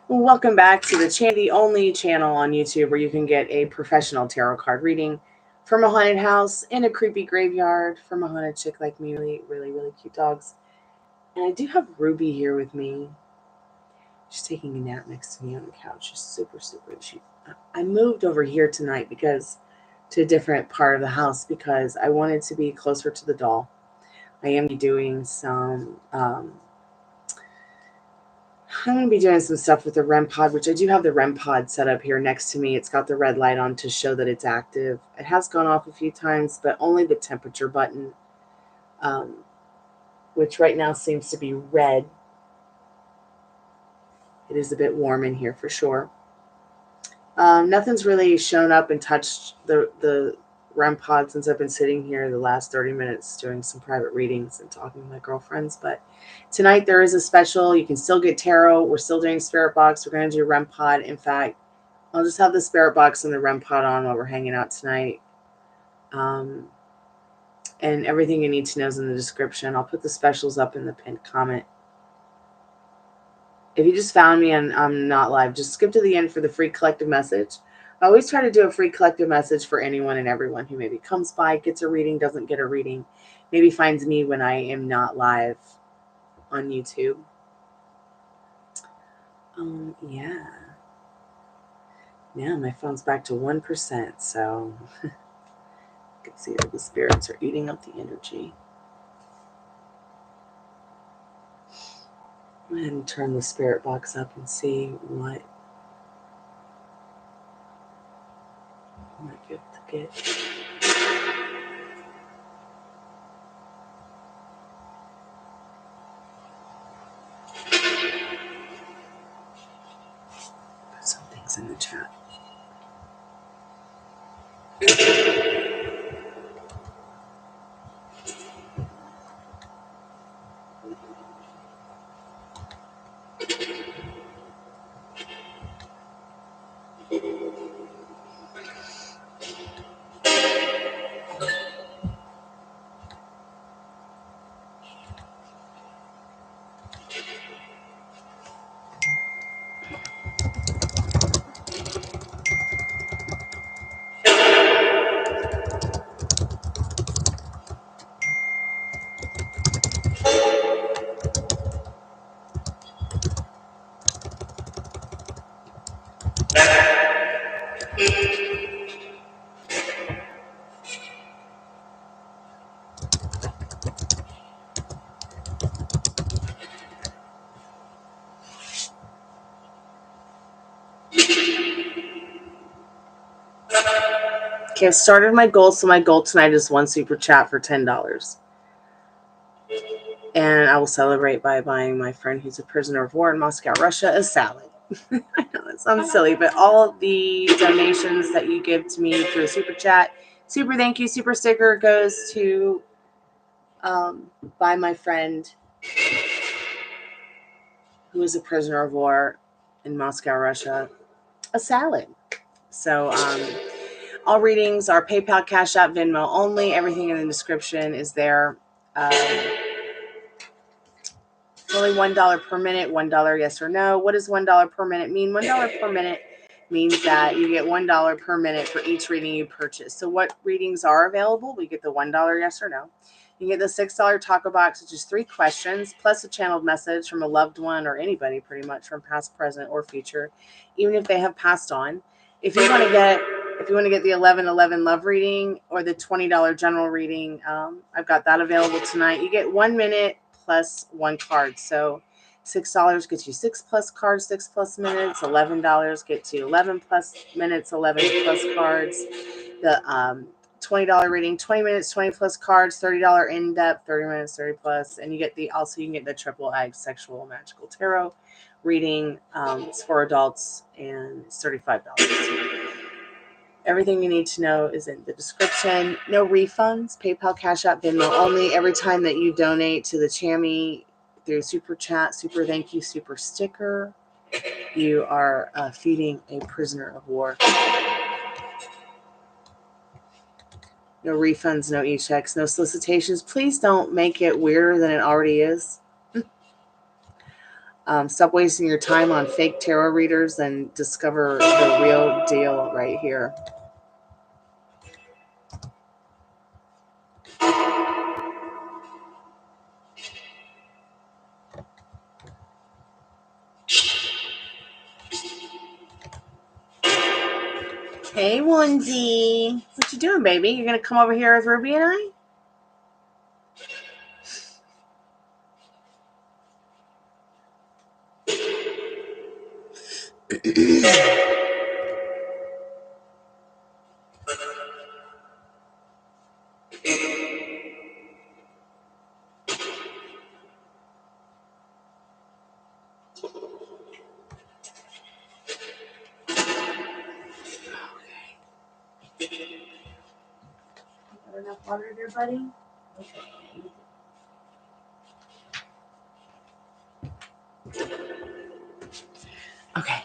Welcome back to the only channel on YouTube where you can get a professional tarot card reading from a haunted house in a creepy graveyard from a haunted chick like me. Really cute dogs. And I do have Ruby here with me. She's taking a nap next to me on the couch. She's super. I moved over here tonight to a different part of the house because I wanted to be closer to the doll. I am doing some I'm going to be doing some stuff with the REM pod, which I do have the REM pod set up here next to me. It's got the red light on to show that it's active. It has gone off a few times, but only the temperature button, which right now seems to be red. It is a bit warm in here for sure. Nothing's really shown up and touched the REM pod since I've been sitting here the last 30 minutes doing some private readings and talking to my girlfriends. But tonight there is a special. You can still get tarot. We're still doing spirit box. We're going to do REM pod. In fact, I'll just have the spirit box and the REM pod on while we're hanging out tonight. And everything you need to know is in the description. I'll put the specials up in the pinned comment. If you just found me and I'm not live, just skip to the end for the free collective message. I always try to do a free collective message for anyone and everyone who maybe comes by, gets a reading, doesn't get a reading, maybe finds me when I am not live on YouTube. Yeah. Now my phone's back to 1%, so you can see that the spirits are eating up the energy. Go ahead and turn the spirit box up and see what I might be able to get. Put some things in the chat. Okay, I've started my goal, so my goal tonight is one super chat for $10. And I will celebrate by buying my friend who's a prisoner of war in Moscow, Russia, a salad. I know that sounds silly, but all of the donations that you give to me through a super chat, super thank you, super sticker goes to buy my friend who is a prisoner of war in Moscow, Russia, a salad. So all readings are PayPal, Cash App, Venmo only. Everything in the description is there. It's only $1 per minute, $1 yes or no. What does $1 per minute mean? $1 per minute means that you get $1 per minute for each reading you purchase. So what readings are available? We get the $1 yes or no. You get the $6 taco box, which is 3 questions, plus a channeled message from a loved one or anybody pretty much from past, present, or future, even if they have passed on. If you want to get the 11/11 love reading or the $20 general reading, I've got that available tonight. You get 1 minute plus 1 card. So $6 gets you 6 plus cards, 6 plus minutes. $11 gets you 11 plus minutes, 11 plus cards. The $20 reading, 20 minutes, 20 plus cards, $30 in-depth, 30 minutes, 30 plus. And you can get the TripleX sexual magical tarot reading. It's for adults and it's $35. Everything you need to know is in the description. No refunds, PayPal, Cash App, Venmo only. Every time that you donate to the Chammy through Super Chat, Super Thank You, Super Sticker, you are feeding a prisoner of war. No refunds, no e-checks, no solicitations. Please don't make it weirder than it already is. Stop wasting your time on fake tarot readers and discover the real deal right here. Hey, Onesie. What you doing, baby? You're going to come over here with Ruby and I? Got enough water there, buddy? Okay.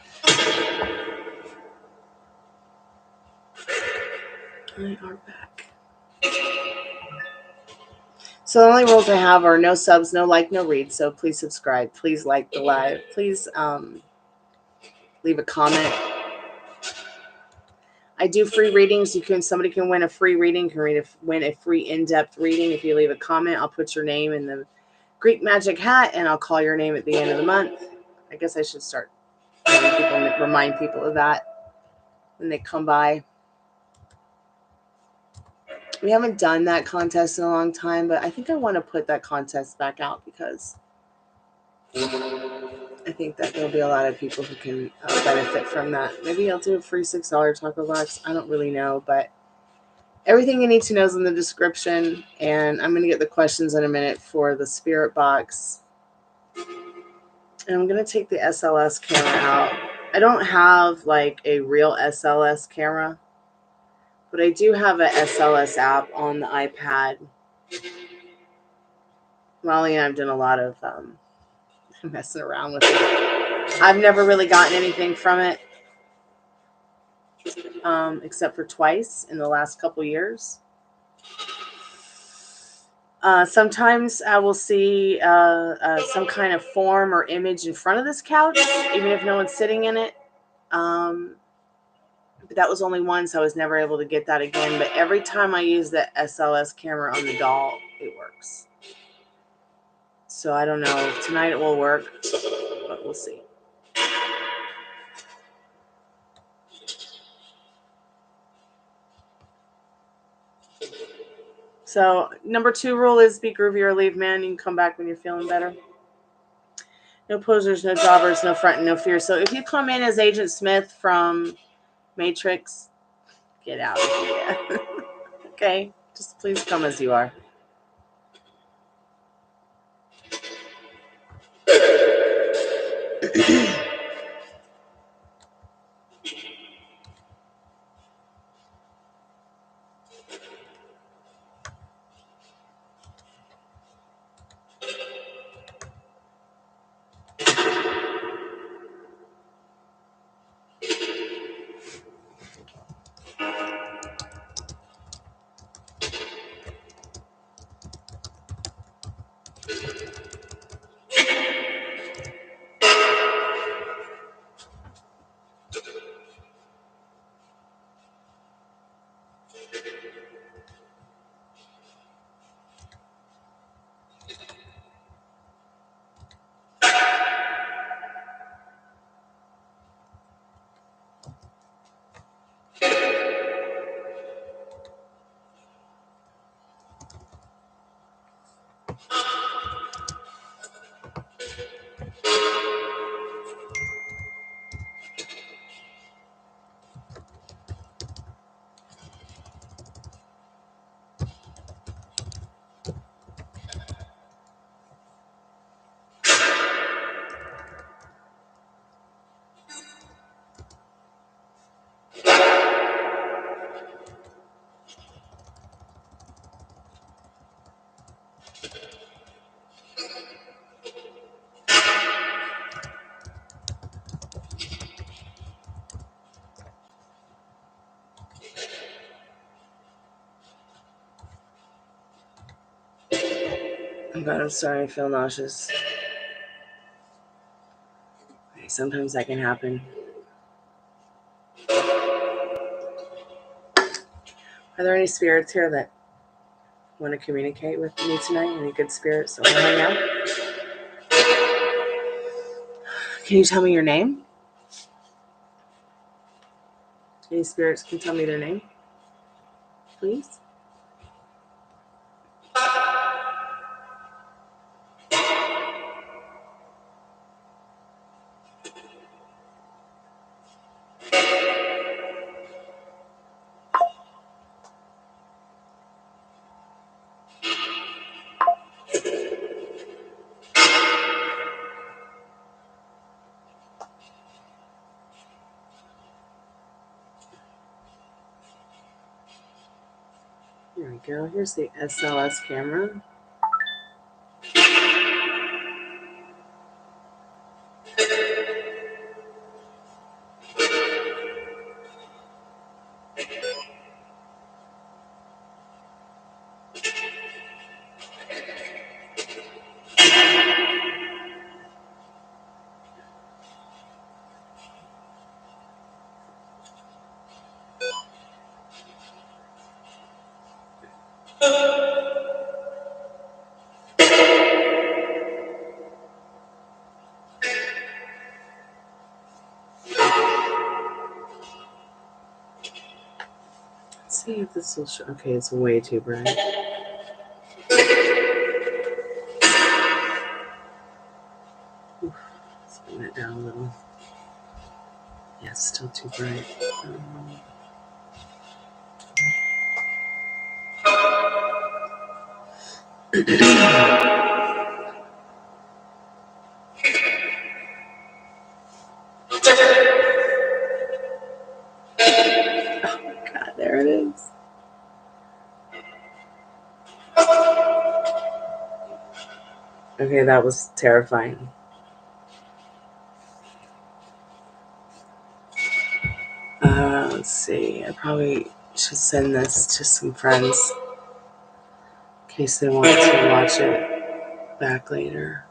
We are back. So the only rules I have are no subs, no like, no read. So please subscribe. Please like the live. Please leave a comment. I do free readings. Somebody can win a free reading. Can win a free in-depth reading. If you leave a comment, I'll put your name in the Greek magic hat, and I'll call your name at the end of the month. I guess I should start remind people of that when they come by. We haven't done that contest in a long time, but I think I want to put that contest back out because I think that there'll be a lot of people who can benefit from that. Maybe I'll do a free $6 taco box. I don't really know, but everything you need to know is in the description. And I'm going to get the questions in a minute for the spirit box. And I'm going to take the SLS camera out. I don't have like a real SLS camera, but I do have an SLS app on the iPad. Molly and I have done a lot of messing around with it. I've never really gotten anything from it, except for twice in the last couple years. Sometimes I will see some kind of form or image in front of this couch, even if no one's sitting in it. But that was only once. I was never able to get that again. But every time I use the SLS camera on the doll, it works. So I don't know if tonight it will work, but we'll see. So number 2 rule is be groovy or leave, man. You can come back when you're feeling better. No posers, no jobbers, no front, no fear. So if you come in as Agent Smith from Matrix, get out of here. Okay, just please come as you are. Oh God, I'm sorry. I feel nauseous. Sometimes that can happen. Are there any spirits here that want to communicate with me tonight? Any good spirits that want to hang out? Can you tell me your name? Any spirits can tell me their name, please? There we go. Here's the SLS camera. Let's see if this will show. Okay, it's way too bright. Oof, let's bring that down a little. Yeah, it's still too bright. God, there it is. Okay, that was terrifying. Let's see. I probably should send this to some friends in case they want to watch it back later.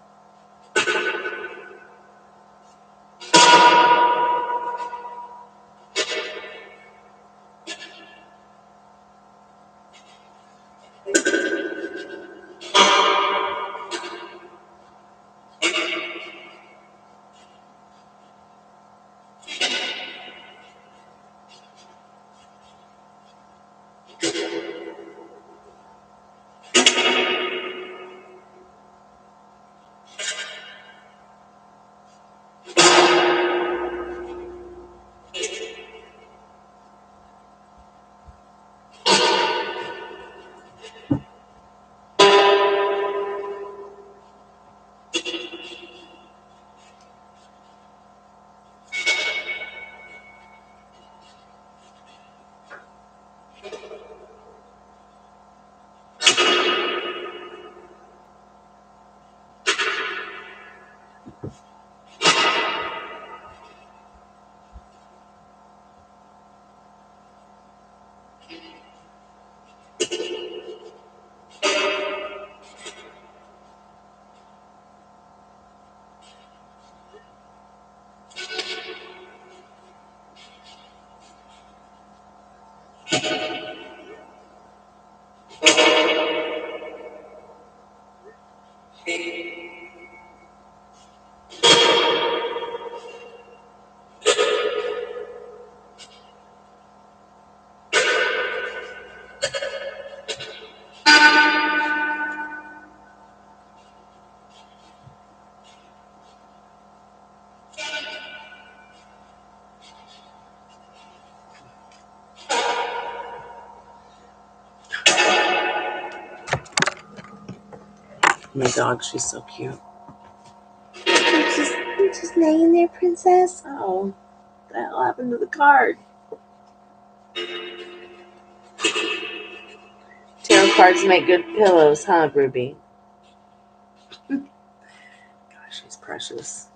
My dog, she's so cute. You're just laying there, princess. Oh, what the hell happened to the card? Tarot cards make good pillows, huh, Ruby? Gosh, she's precious.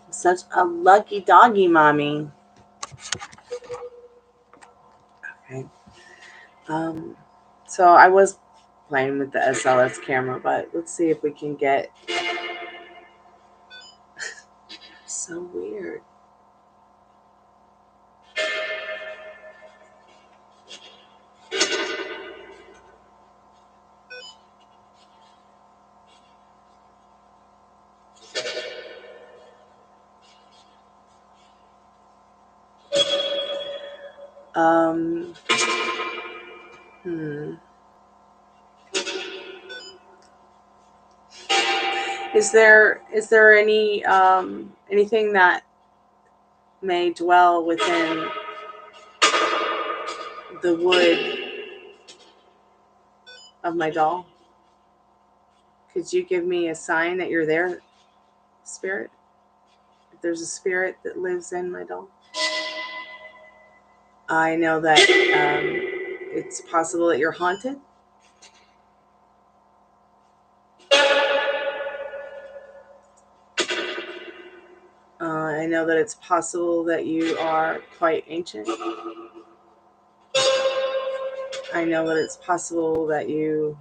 Such a lucky doggy, mommy. Okay. So I was playing with the SLS camera, but let's see if we can get So weird. Is there any anything that may dwell within the wood of my doll? Could you give me a sign that you're there, spirit? If there's a spirit that lives in my doll? I know that it's possible that you're haunted. I know that it's possible that you are quite ancient. I know that it's possible that you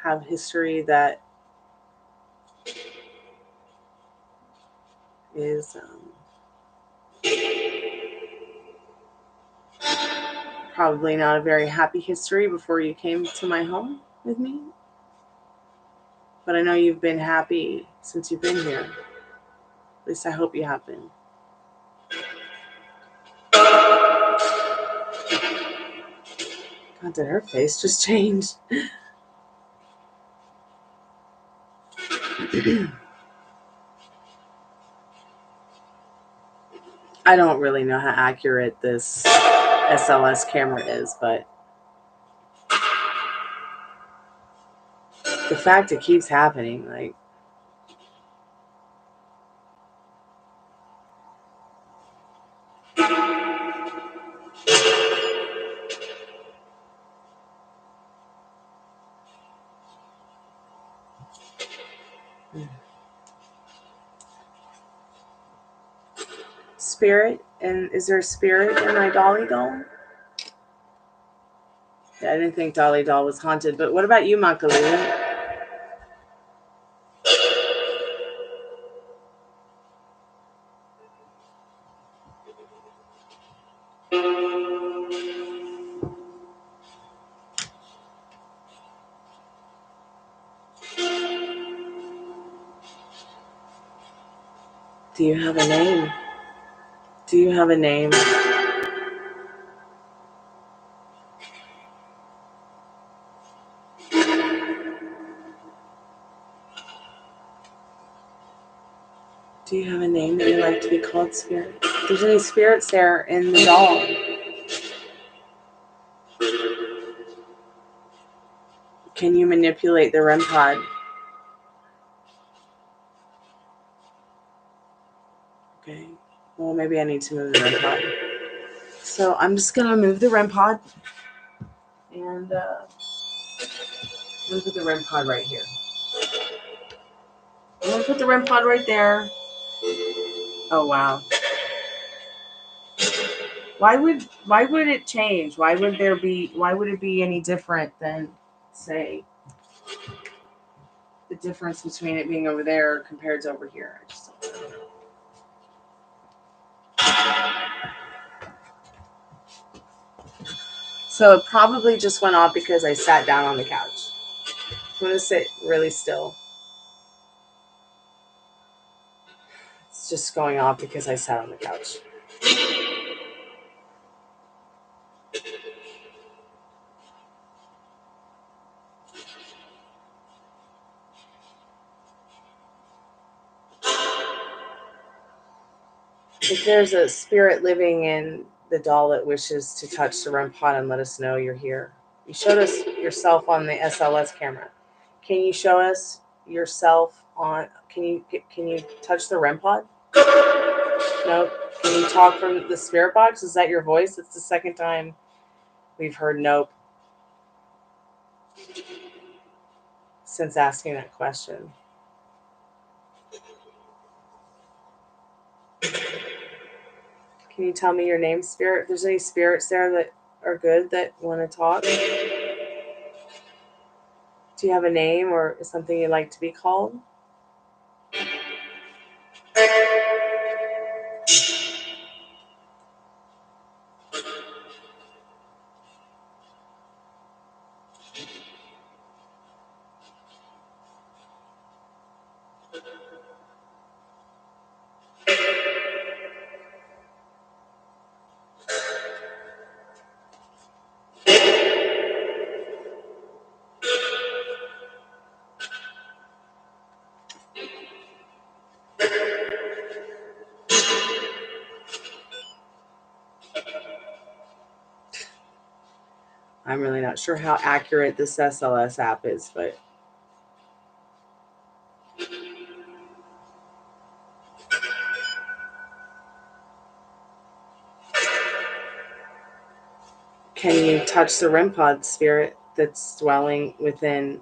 have history that is probably not a very happy history before you came to my home with me. But I know you've been happy since you've been here. At least I hope you have been. God, did her face just change? I don't really know how accurate this SLS camera is, but the fact it keeps happening, like, spirit. And is there a spirit in my Dolly doll? Yeah, I didn't think Dolly doll was haunted, but what about you, Makalulu? Do you have a name? Do you have a name? Do you have a name that you like to be called, spirit? If there's any spirits there in the doll, can you manipulate the REM pod? Okay. Well, maybe I need to move the REM pod. So I'm just going to move the REM pod. And I'm going to put the REM pod right here. I'm going to put the REM pod right there. Oh, wow. Why would it change? Why would it be any different than, say, the difference between it being over there compared to over here? I just don't know. So it probably just went off because I sat down on the couch. I'm going to sit really still. It's just going off because I sat on the couch. If there's a spirit living in the doll that wishes to touch the REM pod and let us know you're here. You showed us yourself on the SLS camera. Can you show us yourself on? Can you touch the REM pod? No. Can you talk from the spirit box? Is that your voice? It's the second time we've heard nope since asking that question. Can you tell me your name, spirit? If there's any spirits there that are good that want to talk. Do you have a name or something you'd like to be called? I'm really not sure how accurate this SLS app is, but can you touch the REM pod spirit that's dwelling within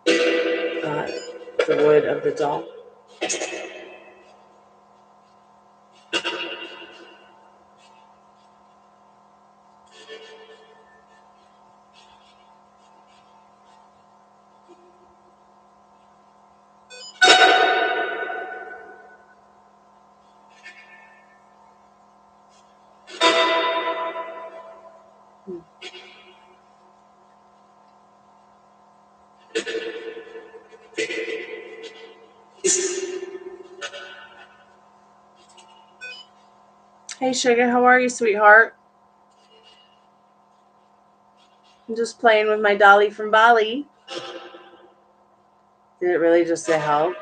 the wood of the doll? Hey, Sugar, how are you, sweetheart? I'm just playing with my dolly from Bali. Did it really just say help?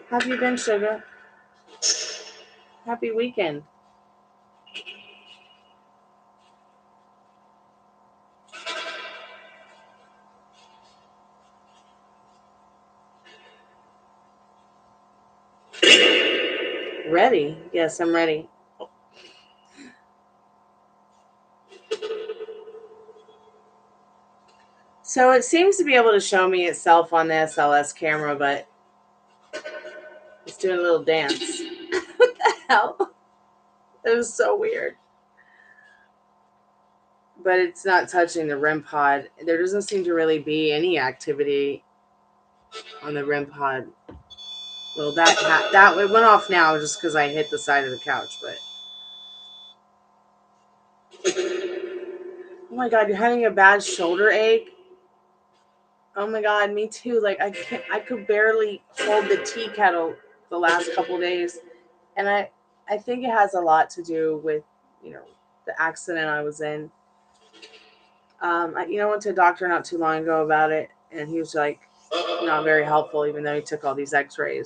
How have you been, Sugar? Happy weekend. Ready? Yes, I'm ready. So it seems to be able to show me itself on the SLS camera, but it's doing a little dance. What the hell? It was so weird. But it's not touching the REM pod. There doesn't seem to really be any activity on the REM pod. Well, that it went off now just because I hit the side of the couch. But oh my God, you're having a bad shoulder ache. Oh my God, me too. Like I could barely hold the tea kettle the last couple days, and I think it has a lot to do with the accident I was in. I went to a doctor not too long ago about it, and he was like not very helpful, even though he took all these X-rays.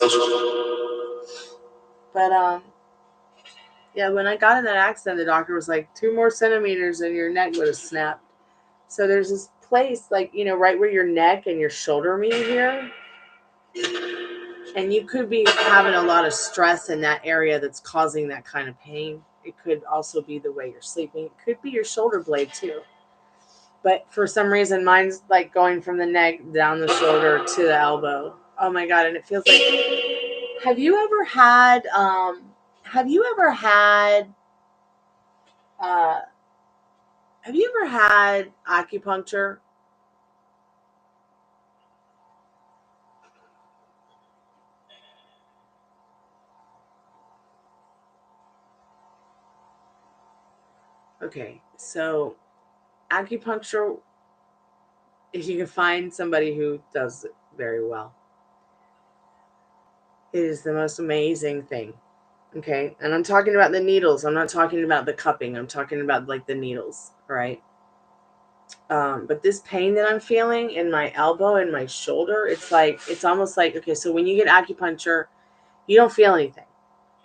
But yeah, when I got in that accident, the doctor was like 2 more centimeters and your neck would have snapped. So there's this place, like, right where your neck and your shoulder meet here. And you could be having a lot of stress in that area that's causing that kind of pain. It could also be the way you're sleeping. It could be your shoulder blade too. But for some reason, mine's like going from the neck down the shoulder to the elbow. Oh my God. And it feels like, have you ever had acupuncture? Okay, so acupuncture, if you can find somebody who does it very well, it is the most amazing thing. Okay, and I'm talking about the needles. I'm not talking about the cupping. I'm talking about like the needles, right? But this pain that I'm feeling in my elbow and my shoulder, it's almost like, okay, so when you get acupuncture, you don't feel anything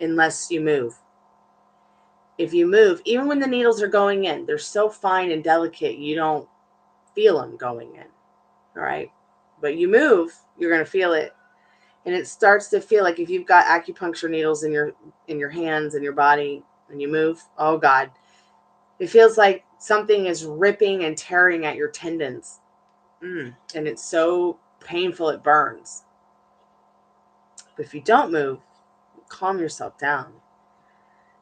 unless you move. If you move, even when the needles are going in, they're so fine and delicate, you don't feel them going in. All right. But you move, you're going to feel it. And it starts to feel like if you've got acupuncture needles in your hands and your body and you move, oh God, it feels like something is ripping and tearing at your tendons. And it's so painful, it burns. But if you don't move, calm yourself down.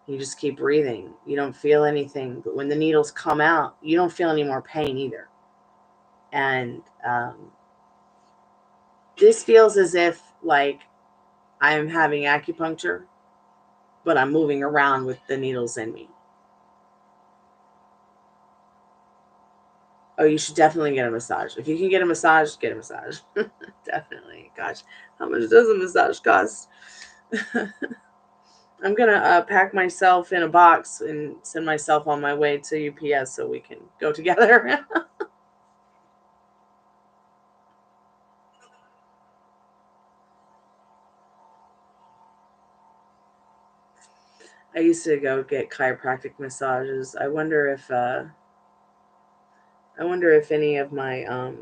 You just keep breathing. You don't feel anything. But when the needles come out, you don't feel any more pain either. And this feels as if like I'm having acupuncture, but I'm moving around with the needles in me. Oh, you should definitely get a massage. If you can get a massage, get a massage. Definitely. Gosh, how much does a massage cost? I'm going to pack myself in a box and send myself on my way to UPS so we can go together. I used to go get chiropractic massages. I wonder if any of my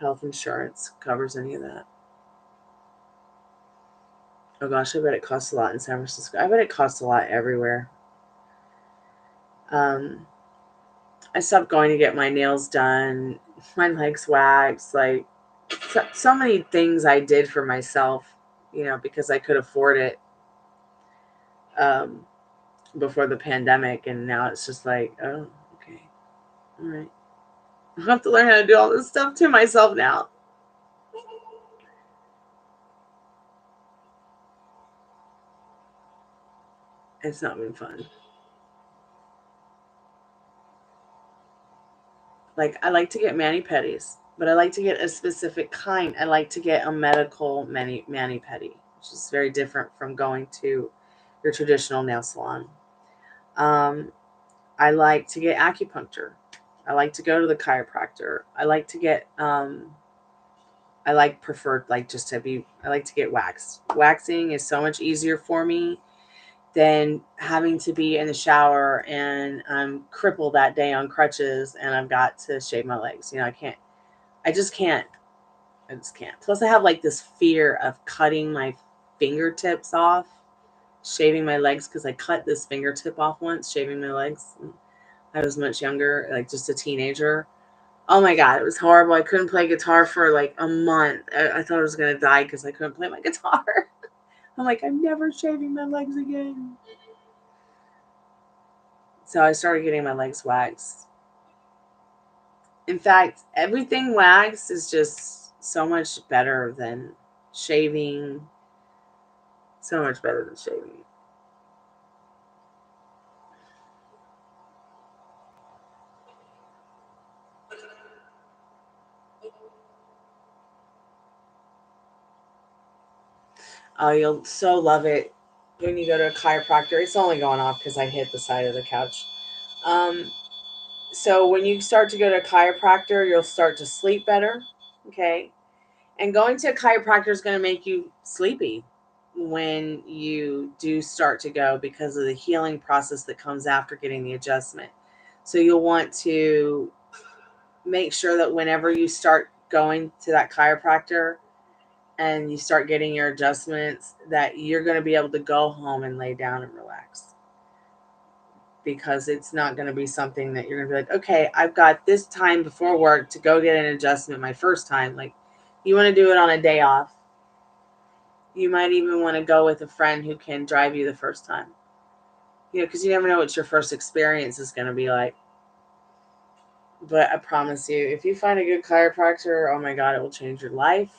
health insurance covers any of that. Oh gosh, I bet it costs a lot in San Francisco. I bet it costs a lot everywhere. I stopped going to get my nails done, my legs waxed, like so many things I did for myself, because I could afford it before the pandemic, and now it's just like, oh, okay, all right. I have to learn how to do all this stuff to myself now. It's not been fun. Like, I like to get mani-pedis, but I like to get a specific kind. I like to get a medical mani-pedi, which is very different from going to your traditional nail salon. I like to get acupuncture. I like to go to the chiropractor. I like to get I like to get waxed. Waxing is so much easier for me than having to be in the shower and I'm crippled that day on crutches and I've got to shave my legs. I just can't. Plus I have like this fear of cutting my fingertips off, shaving my legs, because I cut this fingertip off once, shaving my legs. I was much younger, like just a teenager. Oh my God, it was horrible. I couldn't play guitar for like a month. I thought I was going to die because I couldn't play my guitar. I'm like, I'm never shaving my legs again. So I started getting my legs waxed. In fact, everything waxed is just so much better than shaving. So much better than shaving. Oh, you'll so love it when you go to a chiropractor. It's only going off because I hit the side of the couch. So when you start to go to a chiropractor, you'll start to sleep better. Okay. And going to a chiropractor is going to make you sleepy when you do start to go, because of the healing process that comes after getting the adjustment. So you'll want to make sure that whenever you start going to that chiropractor and you start getting your adjustments, that you're going to be able to go home and lay down and relax. Because it's not going to be something that you're going to be like, okay, I've got this time before work to go get an adjustment my first time. Like, you want to do it on a day off. You might even want to go with a friend who can drive you the first time. Because you never know what your first experience is going to be like. But I promise you, if you find a good chiropractor, oh my God, it will change your life.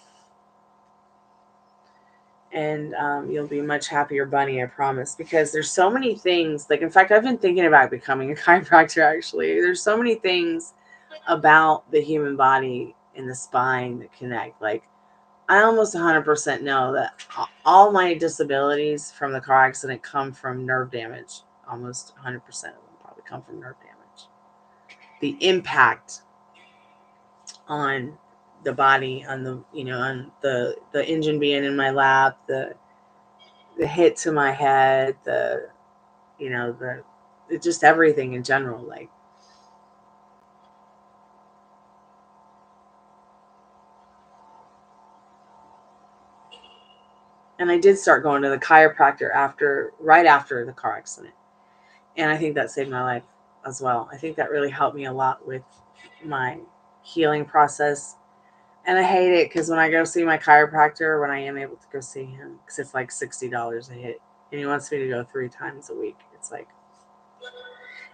And you'll be a much happier bunny, I promise. Because there's so many things. Like, in fact, I've been thinking about becoming a chiropractor, actually. There's so many things about the human body and the spine that connect. Like, I almost 100% know that all my disabilities from the car accident come from nerve damage. Almost 100% of them probably come from nerve damage. The impact on the body, on on the engine being in my lap, the hit to my head, just everything in general. Like, and I did start going to the chiropractor right after the car accident. And I think that saved my life as well. I think that really helped me a lot with my healing process. And I hate it because when I go see my chiropractor, when I am able to go see him, because it's like $60 a hit, and he wants me to go 3 times a week. It's like,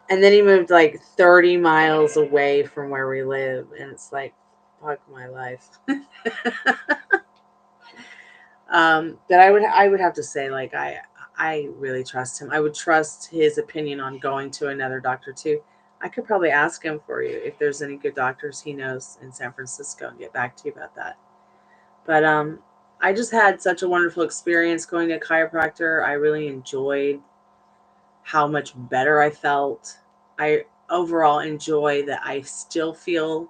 and then he moved like 30 miles away from where we live, and it's like, fuck my life. But I would have to say, like, I really trust him. I would trust his opinion on going to another doctor too. I could probably ask him for you if there's any good doctors he knows in San Francisco and get back to you about that. But I just had such a wonderful experience going to a chiropractor. I really enjoyed how much better I felt. I overall enjoy that I still feel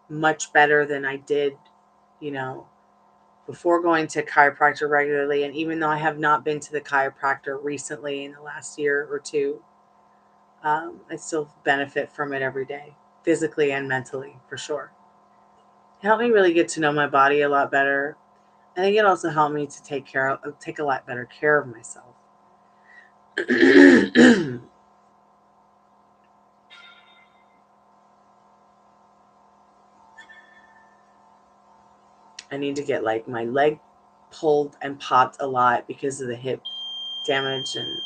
much better than I did, you know, before going to chiropractor regularly. And even though I have not been to the chiropractor recently in the last year or two, I still benefit from it every day, physically and mentally, for sure. It helped me really get to know my body a lot better. I think it also helped me to take a lot better care of myself. I need to get like my leg pulled and popped a lot because of the hip damage and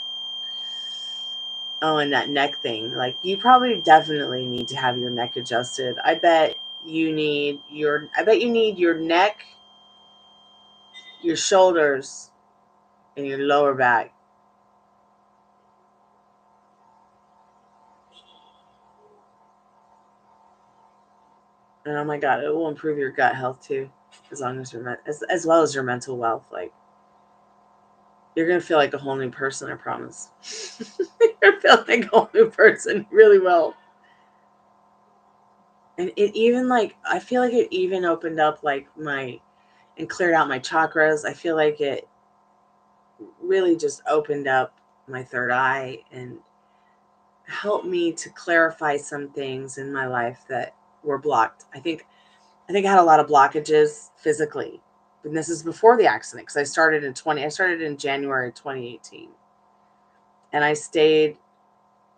that neck thing. Like, you probably definitely need to have your neck adjusted. I bet you need your neck, your shoulders, and your lower back. And oh my God, it will improve your gut health too, as long as as well as your mental wealth. Like, you're gonna feel like a whole new person. I promise. You're gonna feel like a whole new person. You really will. And it even, like, I feel like it even opened up like and cleared out my chakras. I feel like it really just opened up my third eye and helped me to clarify some things in my life that were blocked. I think I had a lot of blockages physically. And this is before the accident, because I started in January 2018. And I stayed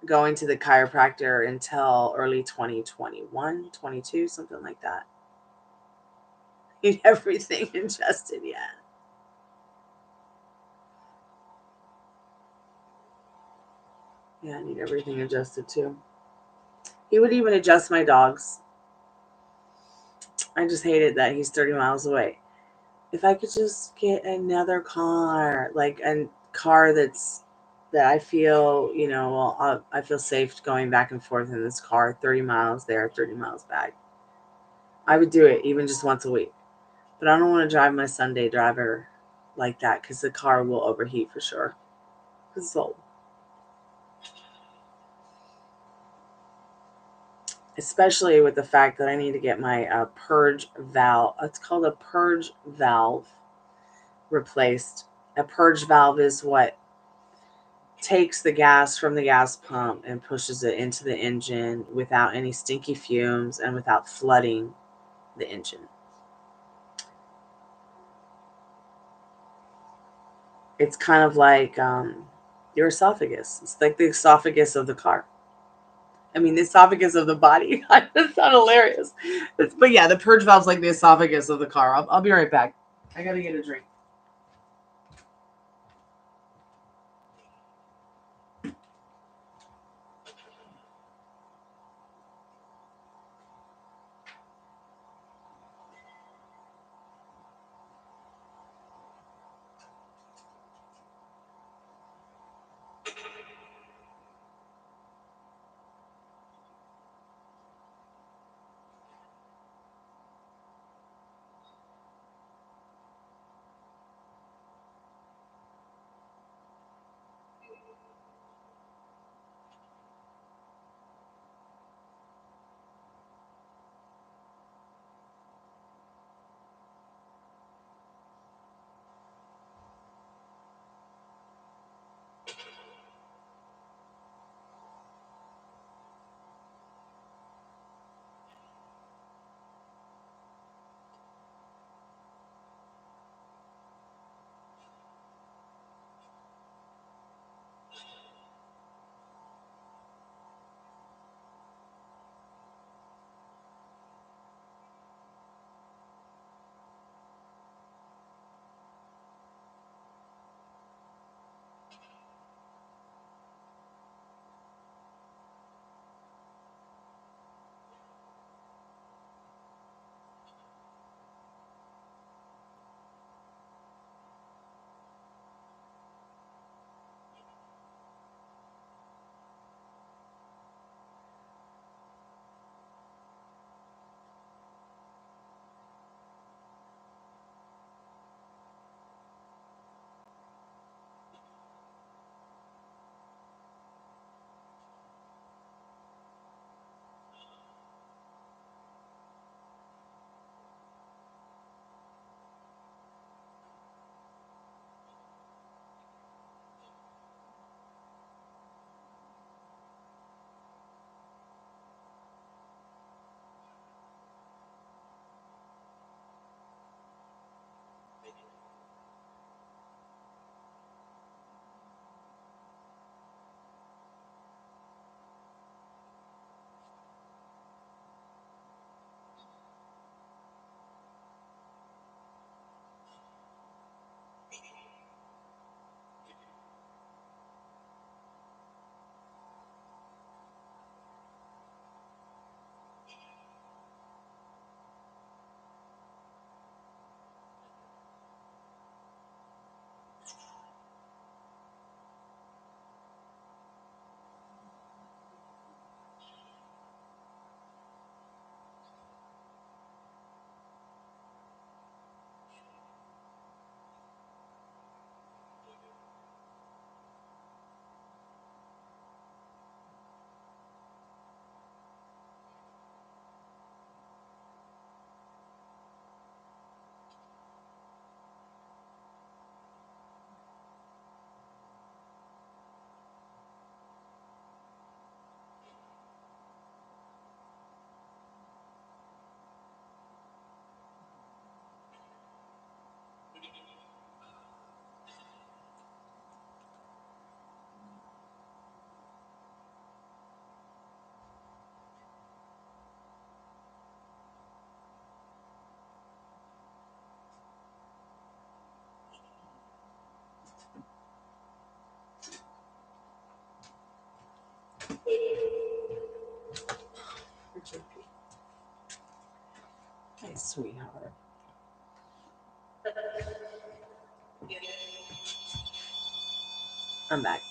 going to the chiropractor until early 2021, 22, something like that. Need everything adjusted yet. Yeah, I need everything adjusted too. He would even adjust my dogs. I just hated that he's 30 miles away. If I could just get another car, like a car that I feel, I feel safe going back and forth in this car, 30 miles there, 30 miles back. I would do it even just once a week. But I don't want to drive my Sunday driver like that, because the car will overheat for sure. Because it's old. Especially with the fact that I need to get my purge valve. It's called a purge valve replaced. A purge valve is what takes the gas from the gas pump and pushes it into the engine without any stinky fumes and without flooding the engine. It's kind of like your esophagus. It's like the esophagus of the car. I mean, the esophagus of the body. That's not hilarious. But yeah, the purge valve's like the esophagus of the car. I'll be right back. I gotta get a drink. sweetheart. I'm back.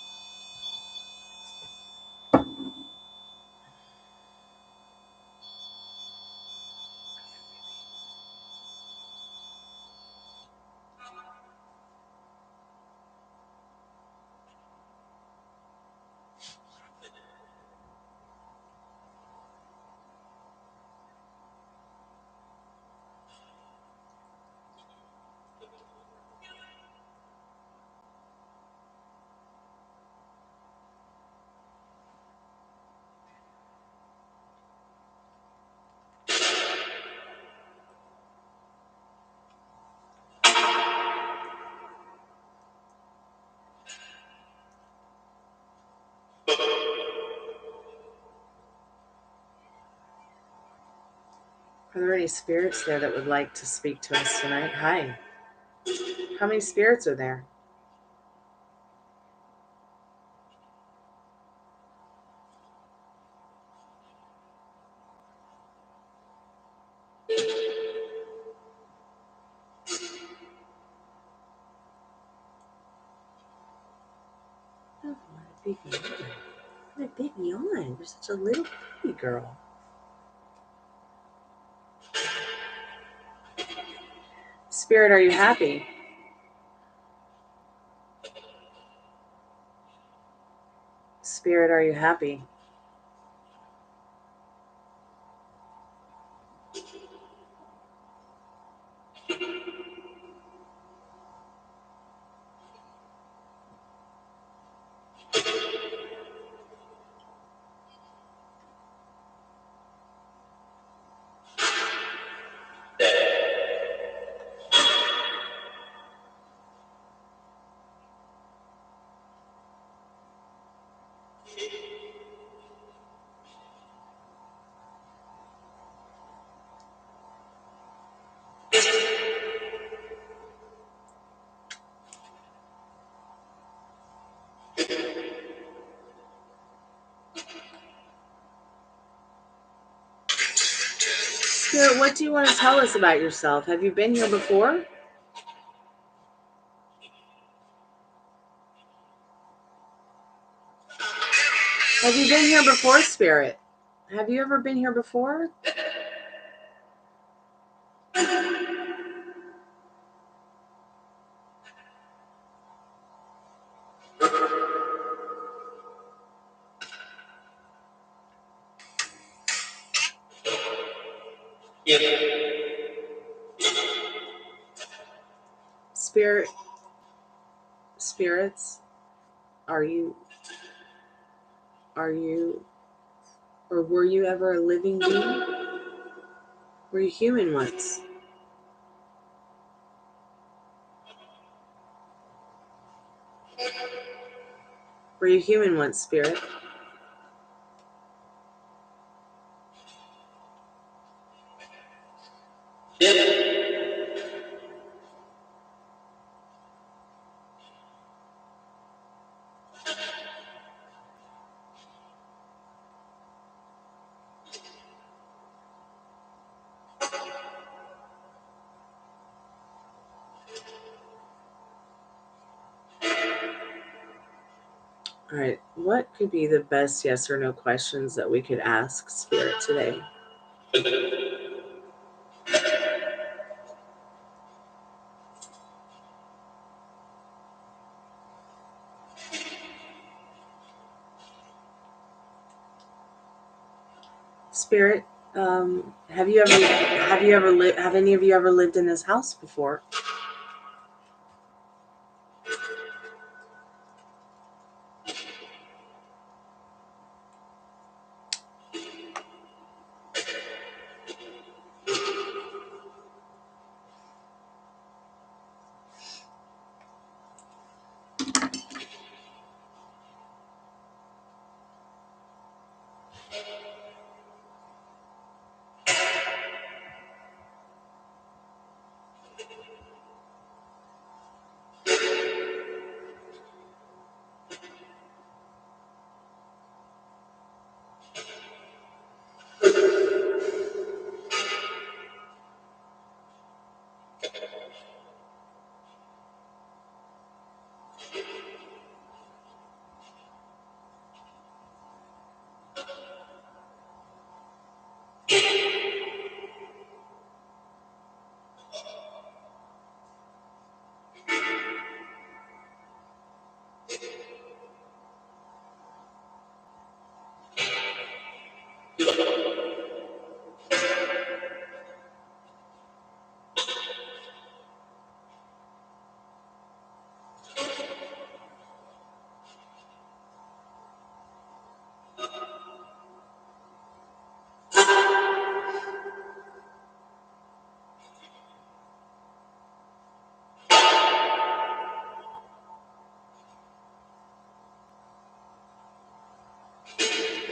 Are there any spirits there that would like to speak to us tonight? Hi. How many spirits are there? Oh, what a big yawn. What a big yawn. You're such a little baby girl. Spirit, are you happy? Spirit, are you happy? Spirit, what do you want to tell us about yourself? Have you been here before? Have you been here before, Spirit? Have you ever been here before? Spirits, are you, or were you ever a living being? Were you human once? Were you human once, Spirit? All right, what could be the best yes or no questions that we could ask Spirit today? Spirit, have any of you ever lived in this house before?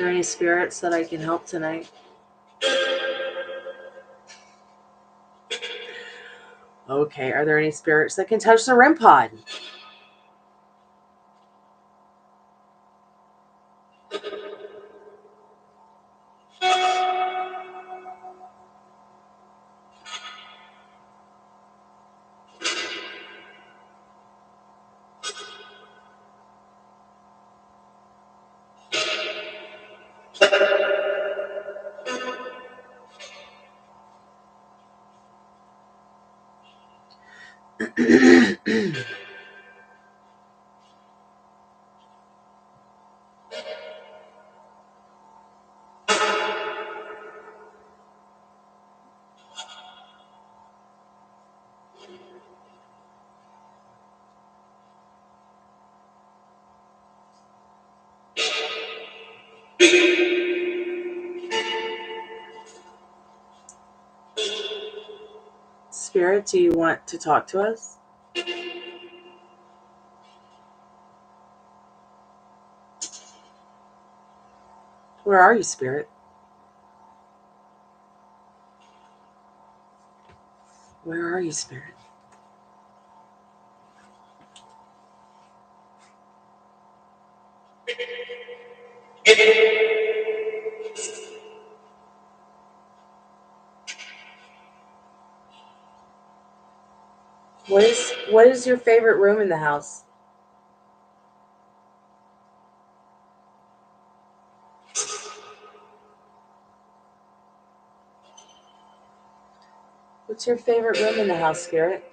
there any spirits that I can help tonight? Okay, are there any spirits that can touch the REM pod? Spirit, do you want to talk to us? Where are you, Spirit? Where are you, Spirit? What is your favorite room in the house? What's your favorite room in the house, Spirit?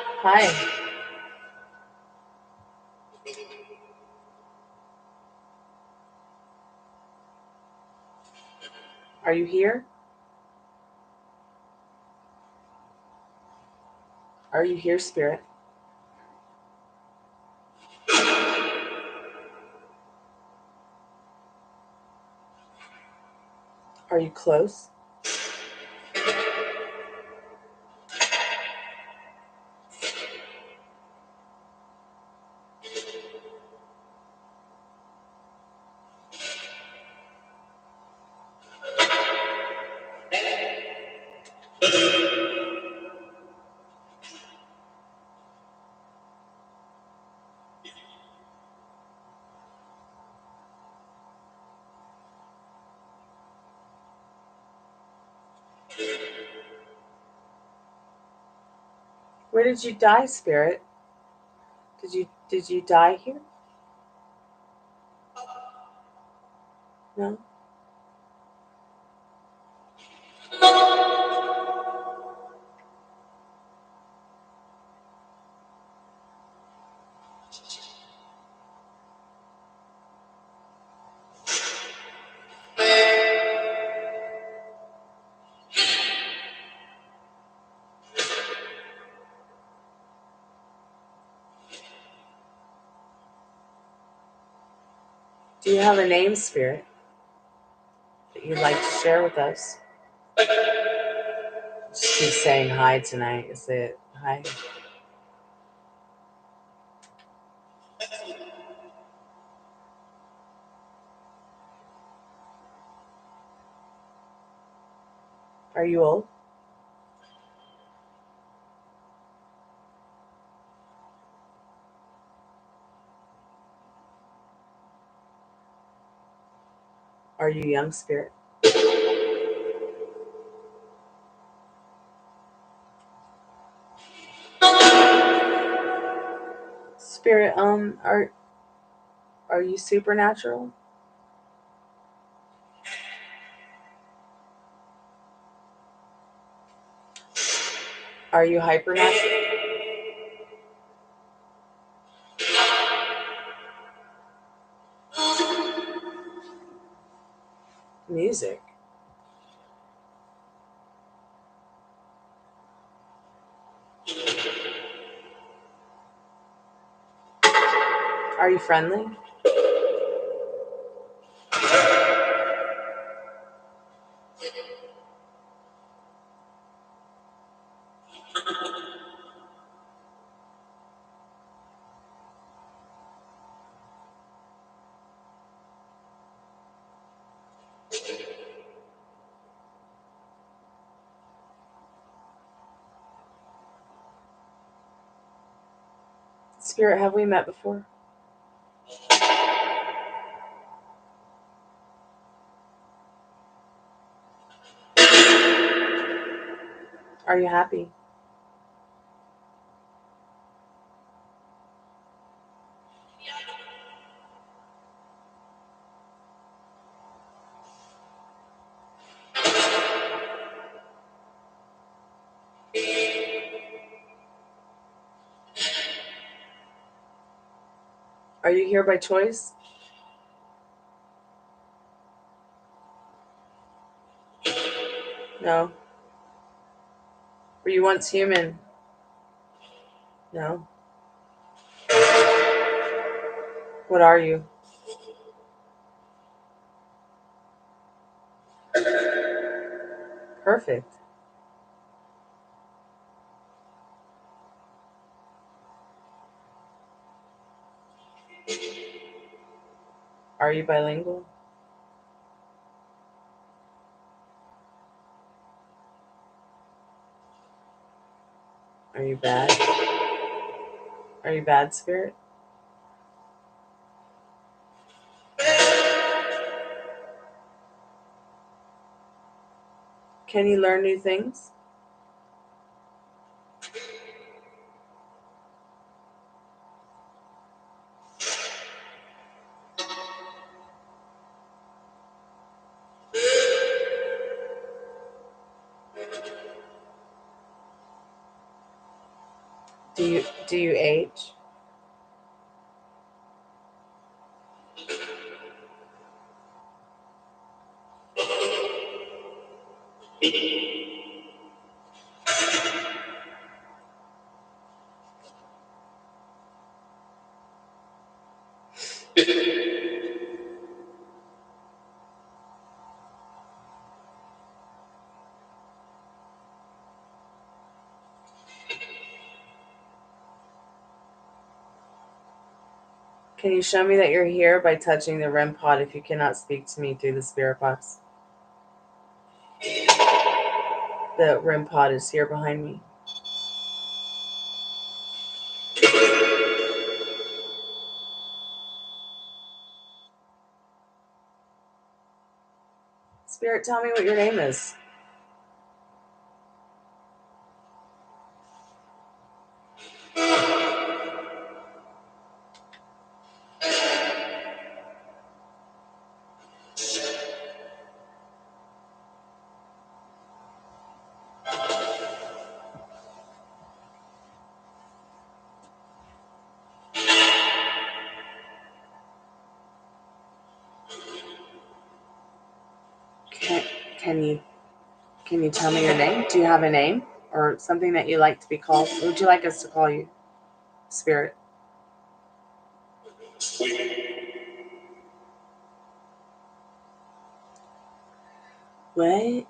Hi. Are you here? Are you here, Spirit? Are you close? Where did you die, Spirit? Did you die here? No? Do you have a name, Spirit, that you'd like to share with us? Just keep saying hi tonight. Is it hi? Are you old? Are you young, Spirit? Spirit, are you supernatural? Are you hypernatural? Music. Are you friendly? Spirit, have we met before? Are you happy? Are you here by choice? No. Were you once human? No. What are you? Perfect. Are you bilingual? Are you bad? Are you bad, Spirit? Can you learn new things? Do you age? Can you show me that you're here by touching the REM pod if you cannot speak to me through the spirit box? The REM pod is here behind me. Spirit, tell me what your name is. Can you tell me your name? Do you have a name or something that you like to be called? What would you like us to call you, Spirit? What?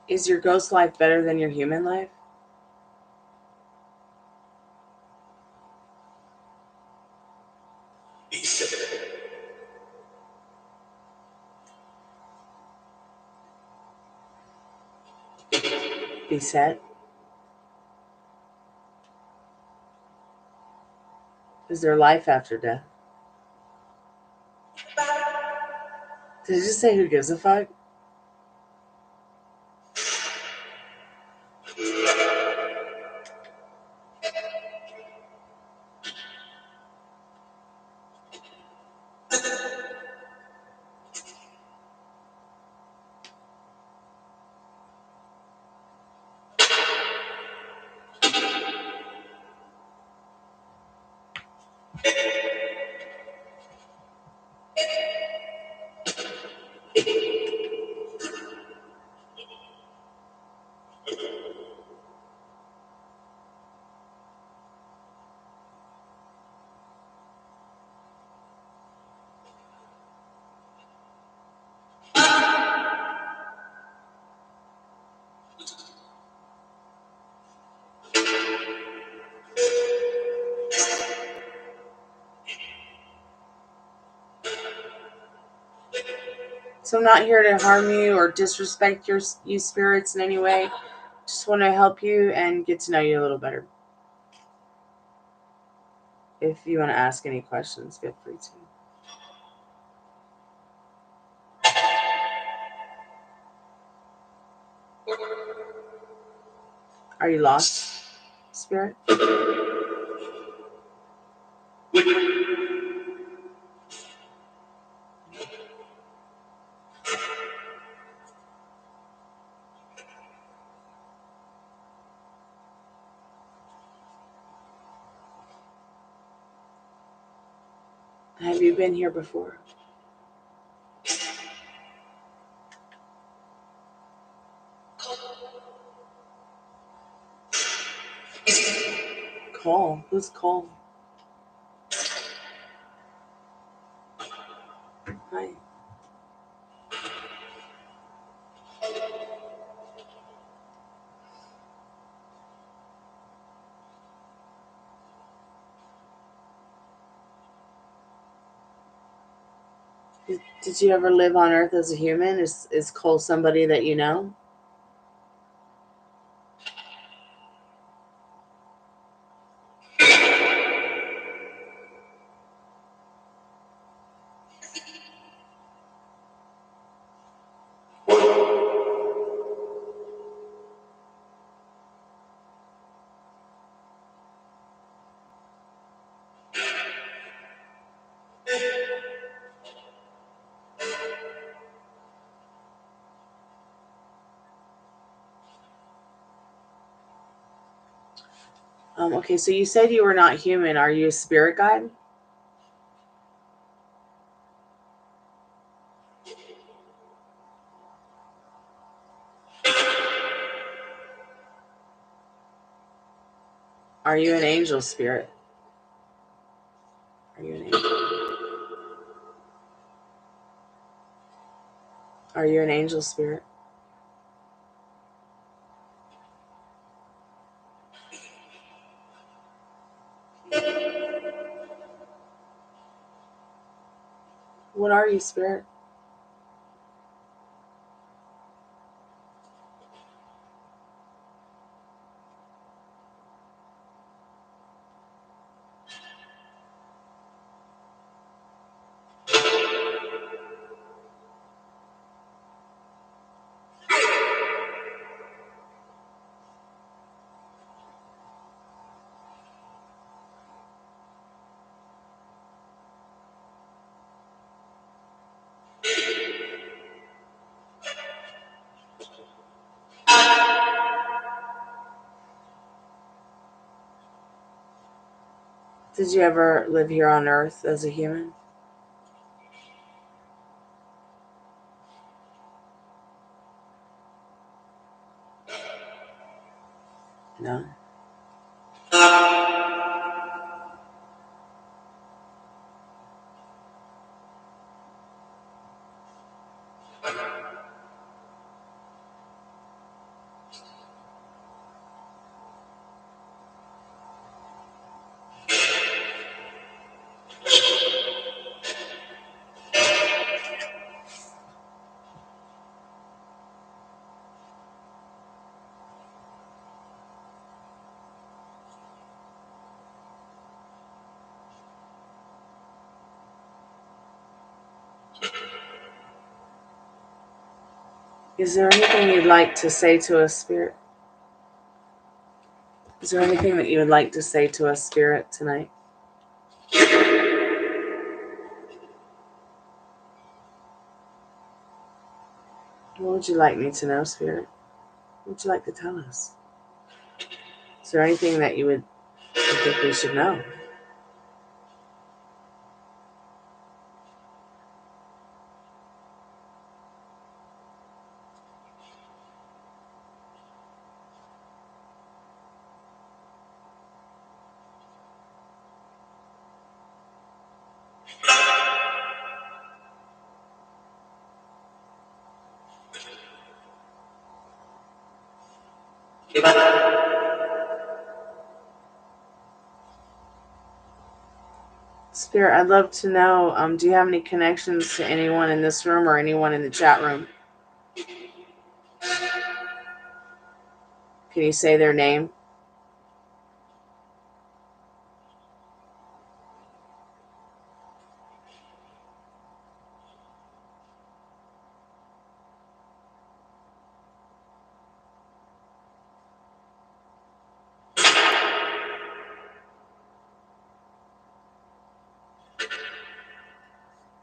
Is your ghost life better than your human life? Beset? Is there life after death? Did you just say who gives a fuck? So I'm not here to harm you or disrespect you spirits in any way. Just want to help you and get to know you a little better. If you want to ask any questions, feel free to. Are you lost, spirit? Have you been here before? Cole? Who's Cole? Hi. Did you ever live on Earth as a human? Is Cole somebody that you know? Okay, so you said you were not human. Are you a spirit guide? Are you an angel spirit? Are you an angel? Are you an angel spirit? What are you, spirit? Did you ever live here on Earth as a human? No. Is there anything you'd like to say to us, spirit? Is there anything that you would like to say to us, spirit, tonight? What would you like me to know, spirit? What would you like to tell us? Is there anything that you think we should know? Spirit, I'd love to know, do you have any connections to anyone in this room or anyone in the chat room? Can you say their name?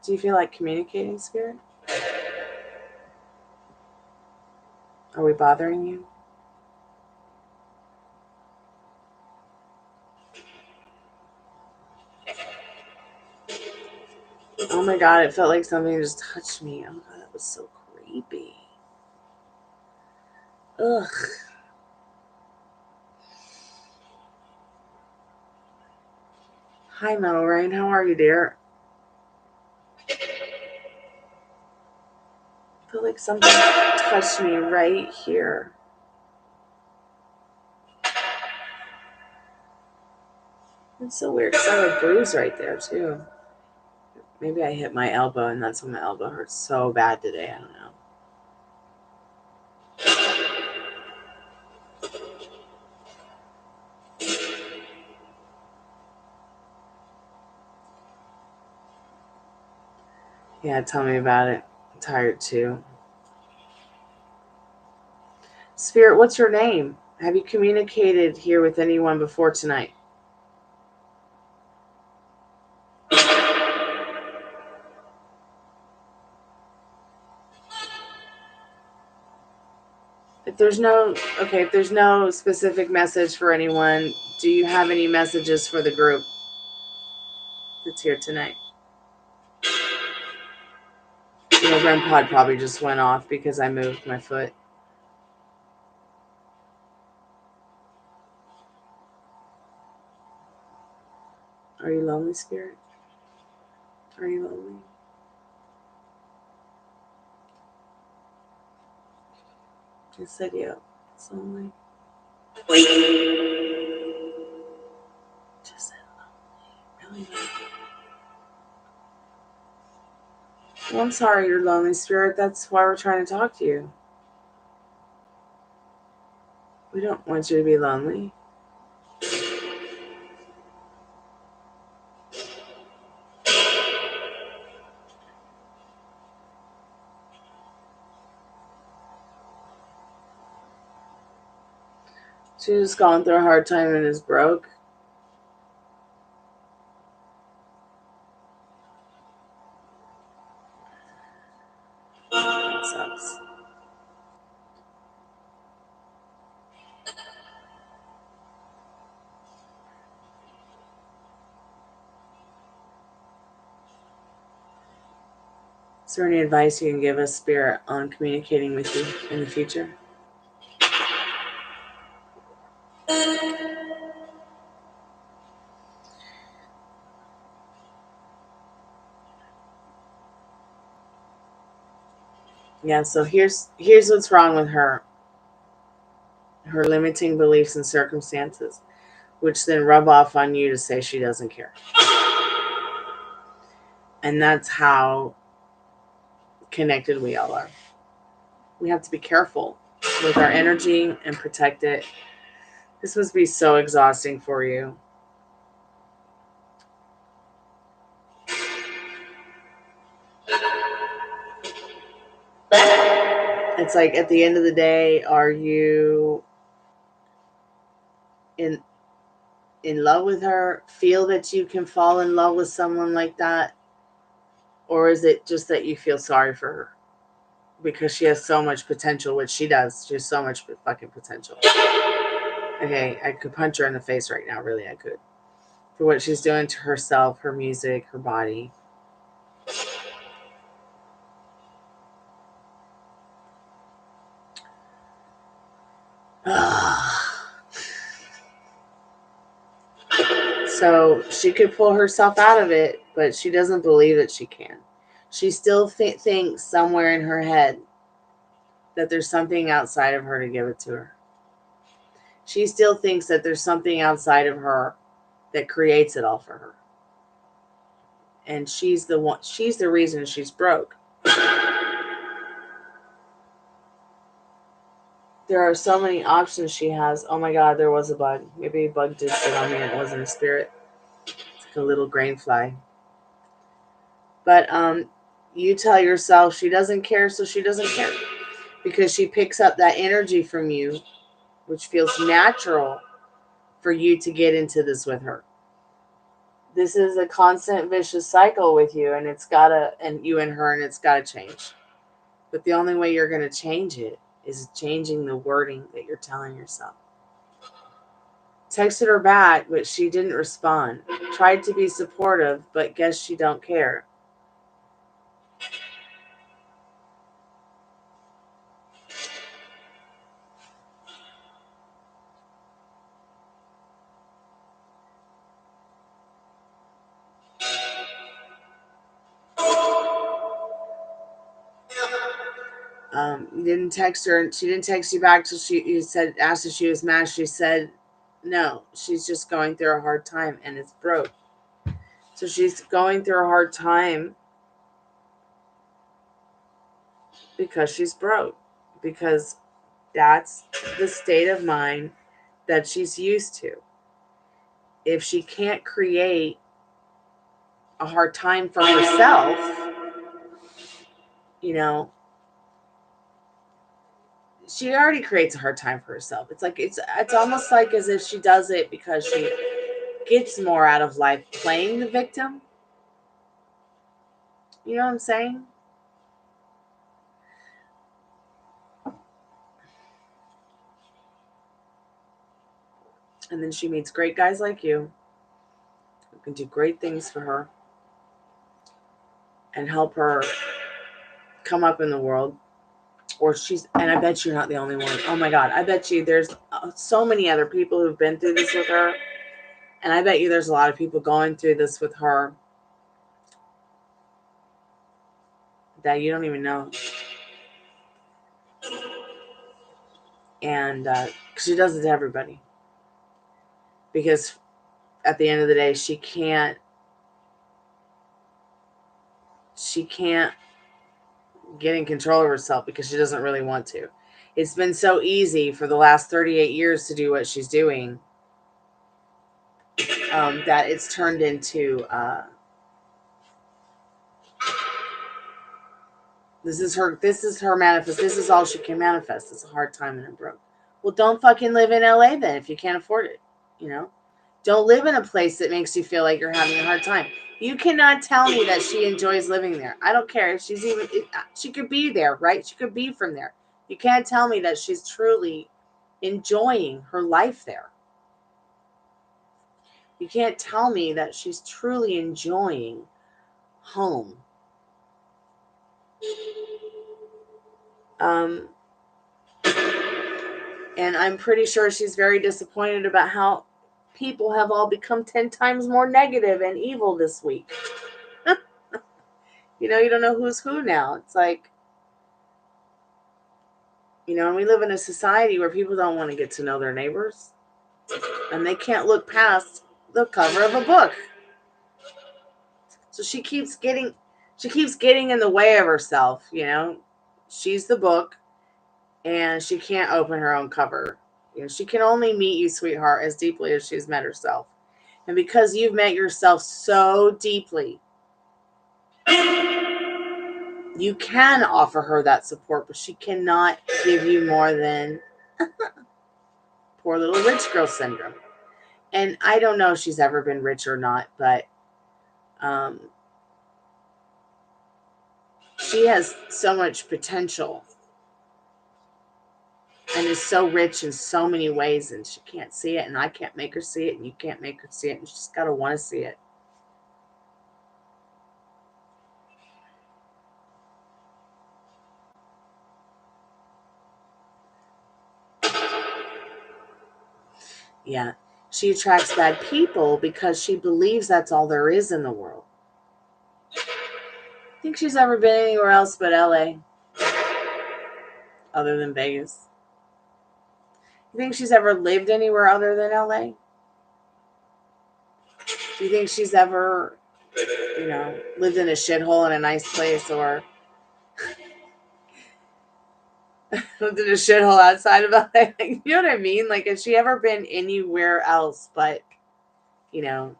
Do you feel like communicating, Spirit? Are we bothering you? Oh my God, it felt like something just touched me. Oh God, that was so creepy. Ugh. Hi, Metal Rain. How are you, dear? I feel like something touched me right here. It's so weird because I have a bruise right there, too. Maybe I hit my elbow, and that's why my elbow hurts so bad today. I don't know. Yeah, tell me about it. I'm tired, too. Spirit, what's your name? Have you communicated here with anyone before tonight? If there's no specific message for anyone, do you have any messages for the group that's here tonight? Your REM pod probably just went off because I moved my foot. Are you lonely, Spirit? Are you lonely? Just said yeah. It's lonely. Just said lonely. Really lonely. Well, I'm sorry you're lonely, Spirit. That's why we're trying to talk to you. We don't want you to be lonely. She's just gone through a hard time and is broke. That sucks. Is there any advice you can give us, Spirit, on communicating with you in the future? Yeah, so here's what's wrong with her. Her limiting beliefs and circumstances, which then rub off on you to say she doesn't care. And that's how connected we all are. We have to be careful with our energy and protect it. This must be so exhausting for you. It's like at the end of the day, are you in love with her? Feel that you can fall in love with someone like that? Or is it just that you feel sorry for her? Because she has so much potential, which she does. She has so much fucking potential. Okay, I could punch her in the face right now. Really, I could. For what she's doing to herself, her music, her body. So she could pull herself out of it, but she doesn't believe that she can. She still thinks somewhere in her head that there's something outside of her to give it to her. She still thinks that there's something outside of her that creates it all for her. And she's the reason she's broke. There are so many options she has. Oh my God, there was a bug. Maybe a bug did sit on me and it wasn't a spirit. It's like a little grain fly. But you tell yourself she doesn't care, so she doesn't care. Because she picks up that energy from you, which feels natural for you to get into this with her. This is a constant vicious cycle with you, and you and her, and it's gotta change. But the only way you're gonna change it is changing the wording that you're telling yourself. Texted her back, but she didn't respond. Tried to be supportive, but guess she don't care. You didn't text her, and she didn't text you back till asked if she was mad. She said no, she's just going through a hard time and it's broke. So she's going through a hard time because she's broke, because that's the state of mind that she's used to. If she can't create a hard time for herself, she already creates a hard time for herself. It's like it's almost like as if she does it because she gets more out of life playing the victim. You know what I'm saying? And then she meets great guys like you who can do great things for her and help her come up in the world. And I bet you're not the only one. Oh my God, I bet you there's so many other people who've been through this with her. And I bet you there's a lot of people going through this with her that you don't even know. And she does it to everybody. Because at the end of the day, she can't get in control of herself because she doesn't really want to. It's been so easy for the last 38 years to do what she's doing that it's turned into this is her manifest. This is all she can manifest. It's a hard time and I'm broke. Well, don't fucking live in LA then if you can't afford it. Don't live in a place that makes you feel like you're having a hard time. You cannot tell me that she enjoys living there. I don't care if she could be there, right? She could be from there. You can't tell me that she's truly enjoying her life there. You can't tell me that she's truly enjoying home. And I'm pretty sure she's very disappointed about how people have all become 10 times more negative and evil this week. You don't know who's who now. It's like, and we live in a society where people don't want to get to know their neighbors. And they can't look past the cover of a book. So she keeps getting in the way of herself, She's the book and she can't open her own cover. She can only meet you, sweetheart, as deeply as she's met herself. And because you've met yourself so deeply, you can offer her that support, but she cannot give you more than poor little rich girl syndrome. And I don't know if she's ever been rich or not, but she has so much potential and is so rich in so many ways, and she can't see it, and I can't make her see it, and you can't make her see it, and she's got to want to see it. Yeah, she attracts bad people because she believes that's all there is in the world. Think she's ever been anywhere else but LA? Other than Vegas? You think she's ever lived anywhere other than LA? Do you think she's ever you know, lived in a shithole in a nice place, or lived in a shithole outside of LA. Like, you know what I mean? Like, has she ever been anywhere else but, you know?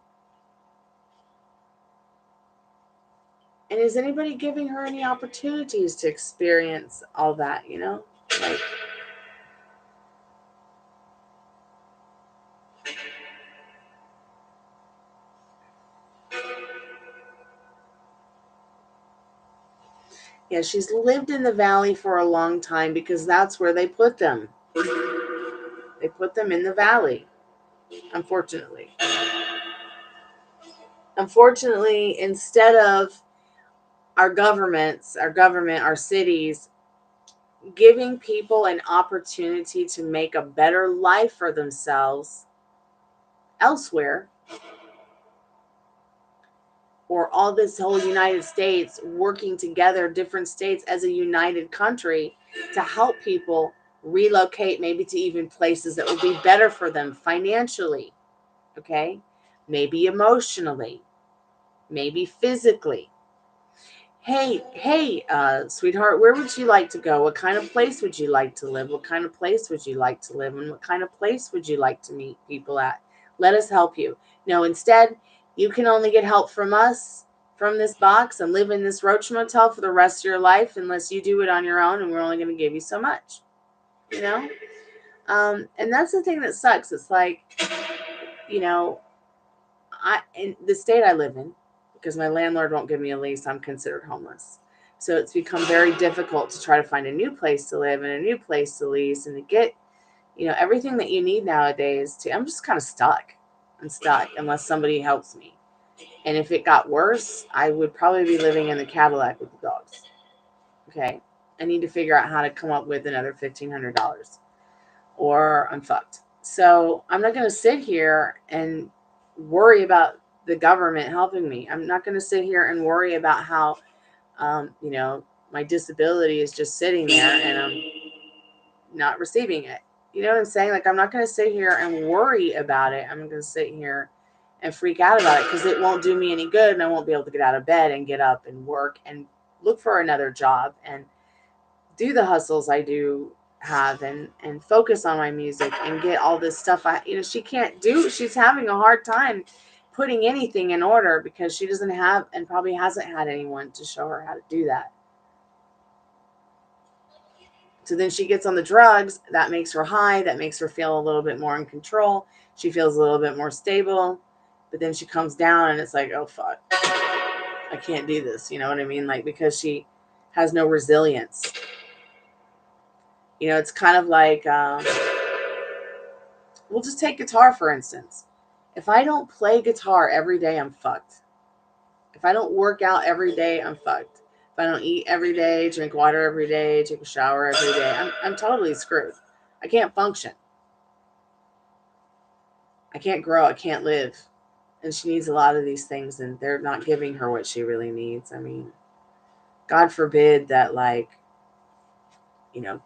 And is anybody giving her any opportunities to experience all that, you know? Like, yeah, she's lived in the valley for a long time because that's where they put them. They put them in the valley, unfortunately. Unfortunately, instead of our government, our cities, giving people an opportunity to make a better life for themselves elsewhere, or all this whole United States working together, different states as a united country to help people relocate, maybe to even places that will be better for them financially, okay? Maybe emotionally, maybe physically. Hey, sweetheart, where would you like to go? What kind of place would you like to live? What kind of place would you like to live in? What kind of place would you like to meet people at? Let us help you. No, instead, you can only get help from us, from this box, and live in this roach motel for the rest of your life unless you do it on your own, and we're only going to give you so much, you know? And that's the thing that sucks. It's like, you know, in the state I live in, because my landlord won't give me a lease, I'm considered homeless. So it's become very difficult to try to find a new place to live and a new place to lease and to get, you know, everything that you need nowadays. I'm just kind of stuck. I'm stuck unless somebody helps me. And if it got worse, I would probably be living in the Cadillac with the dogs. Okay. I need to figure out how to come up with another $1,500 or I'm fucked. So I'm not going to sit here and worry about the government helping me. I'm not going to sit here and worry about how, you know, my disability is just sitting there and I'm not receiving it. You know what I'm saying? Like, I'm not going to sit here and worry about it. I'm going to sit here and freak out about it because it won't do me any good and I won't be able to get out of bed and get up and work and look for another job and do the hustles I do have and focus on my music and get all this stuff she can't do. She's having a hard time putting anything in order because she doesn't have and probably hasn't had anyone to show her how to do that. So then she gets on the drugs. That makes her high. That makes her feel a little bit more in control. She feels a little bit more stable. But then she comes down and it's like, oh, fuck. I can't do this. You know what I mean? Like, because she has no resilience. You know, it's kind of like, we'll just take guitar, for instance. If I don't play guitar every day, I'm fucked. If I don't work out every day, I'm fucked. If I don't eat every day, drink water every day, take a shower every day, I'm totally screwed. I can't function. I can't grow. I can't live. And she needs a lot of these things, and they're not giving her what she really needs. I mean, God forbid that, like, you know,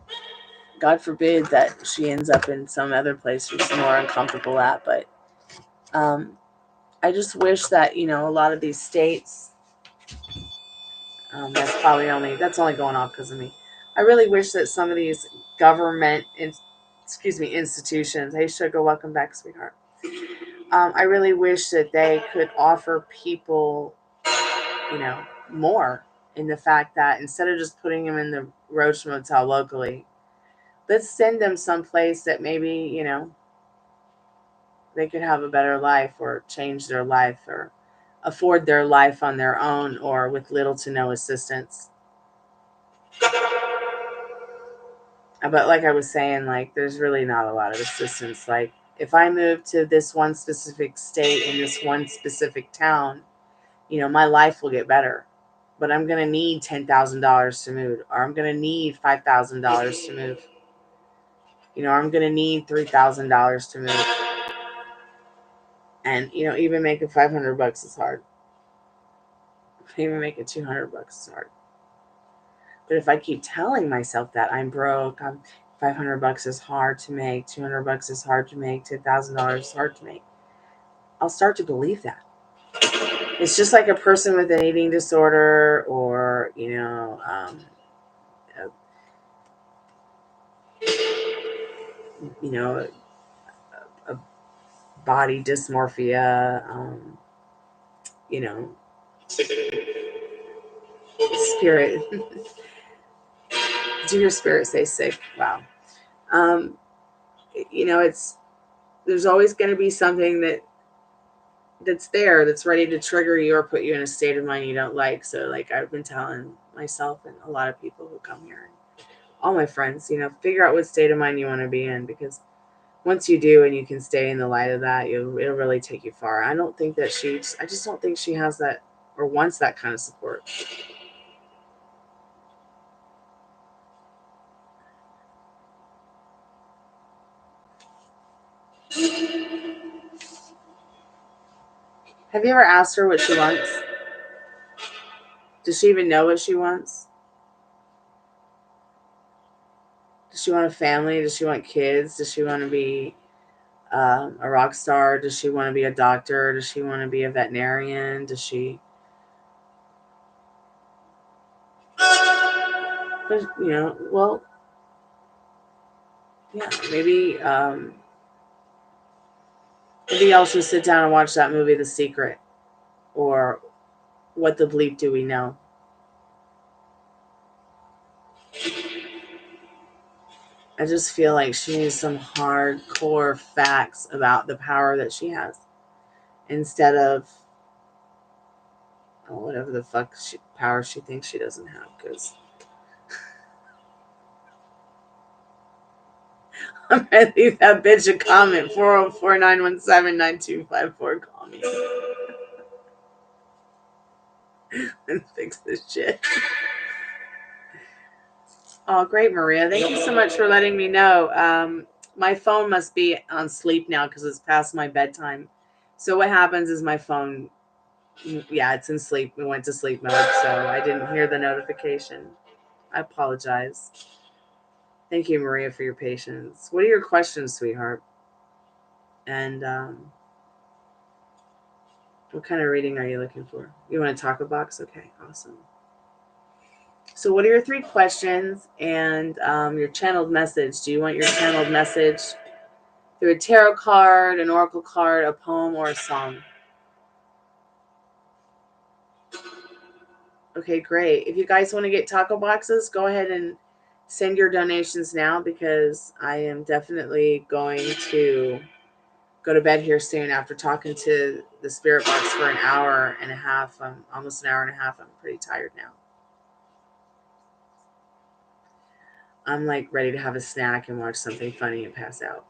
God forbid that she ends up in some other place she's more uncomfortable at. But I just wish that, you know, a lot of these states, that's only going off because of me. I really wish that some of these government, institutions, hey, sugar, welcome back, sweetheart. I really wish that they could offer people, you know, more in the fact that instead of just putting them in the Roach Motel locally, let's send them someplace that maybe, you know, they could have a better life or change their life or afford their life on their own or with little to no assistance. But like I was saying, like, there's really not a lot of assistance. Like, if I move to this one specific state in this one specific town, you know, my life will get better. But I'm going to need $10,000 to move, or I'm going to need $5,000 to move. You know, I'm going to need $3,000 to move. And, you know, even making $500 is hard. Even making $200 is hard. But if I keep telling myself that I'm broke, $500 is hard to make, $200 is hard to make, $10,000 is hard to make, I'll start to believe that. It's just like a person with an eating disorder, or a, you know, a body dysmorphia. You know, spirit. Do your spirit say sick? Wow. Um, there's always going to be something that's there, that's ready to trigger you or put you in a state of mind you don't like. So, like I've been telling myself and a lot of people who come here, and all my friends, figure out what state of mind you want to be in, because once you do and you can stay in the light of that, it'll really take you far. I just don't think she has that or wants that kind of support. Have you ever asked her what she wants? Does she even know what she wants? Does she want a family? Does she want kids? Does she want to be a rock star? Does she want to be a doctor? Does she want to be a veterinarian? Does she, well, yeah, maybe y'all should sit down and watch that movie, The Secret, or What the Bleep Do We Know? I just feel like she needs some hardcore facts about the power that she has, instead of whatever the fuck power she thinks she doesn't have. Because I'm going to leave that bitch a comment. 404-917-9254. Call me and fix this shit. Oh, great, Maria. Thank you so much for letting me know. My phone must be on sleep now because it's past my bedtime. So what happens is my phone, yeah, it's in sleep. We went to sleep mode, so I didn't hear the notification. I apologize. Thank you, Maria, for your patience. What are your questions, sweetheart? And what kind of reading are you looking for? You want a taco box? Okay, awesome. So what are your 3 questions and your channeled message? Do you want your channeled message through a tarot card, an oracle card, a poem, or a song? Okay, great. If you guys want to get taco boxes, go ahead and send your donations now, because I am definitely going to go to bed here soon after talking to the spirit box for an hour and a half. Almost an hour and a half. I'm pretty tired now. I'm like ready to have a snack and watch something funny and pass out.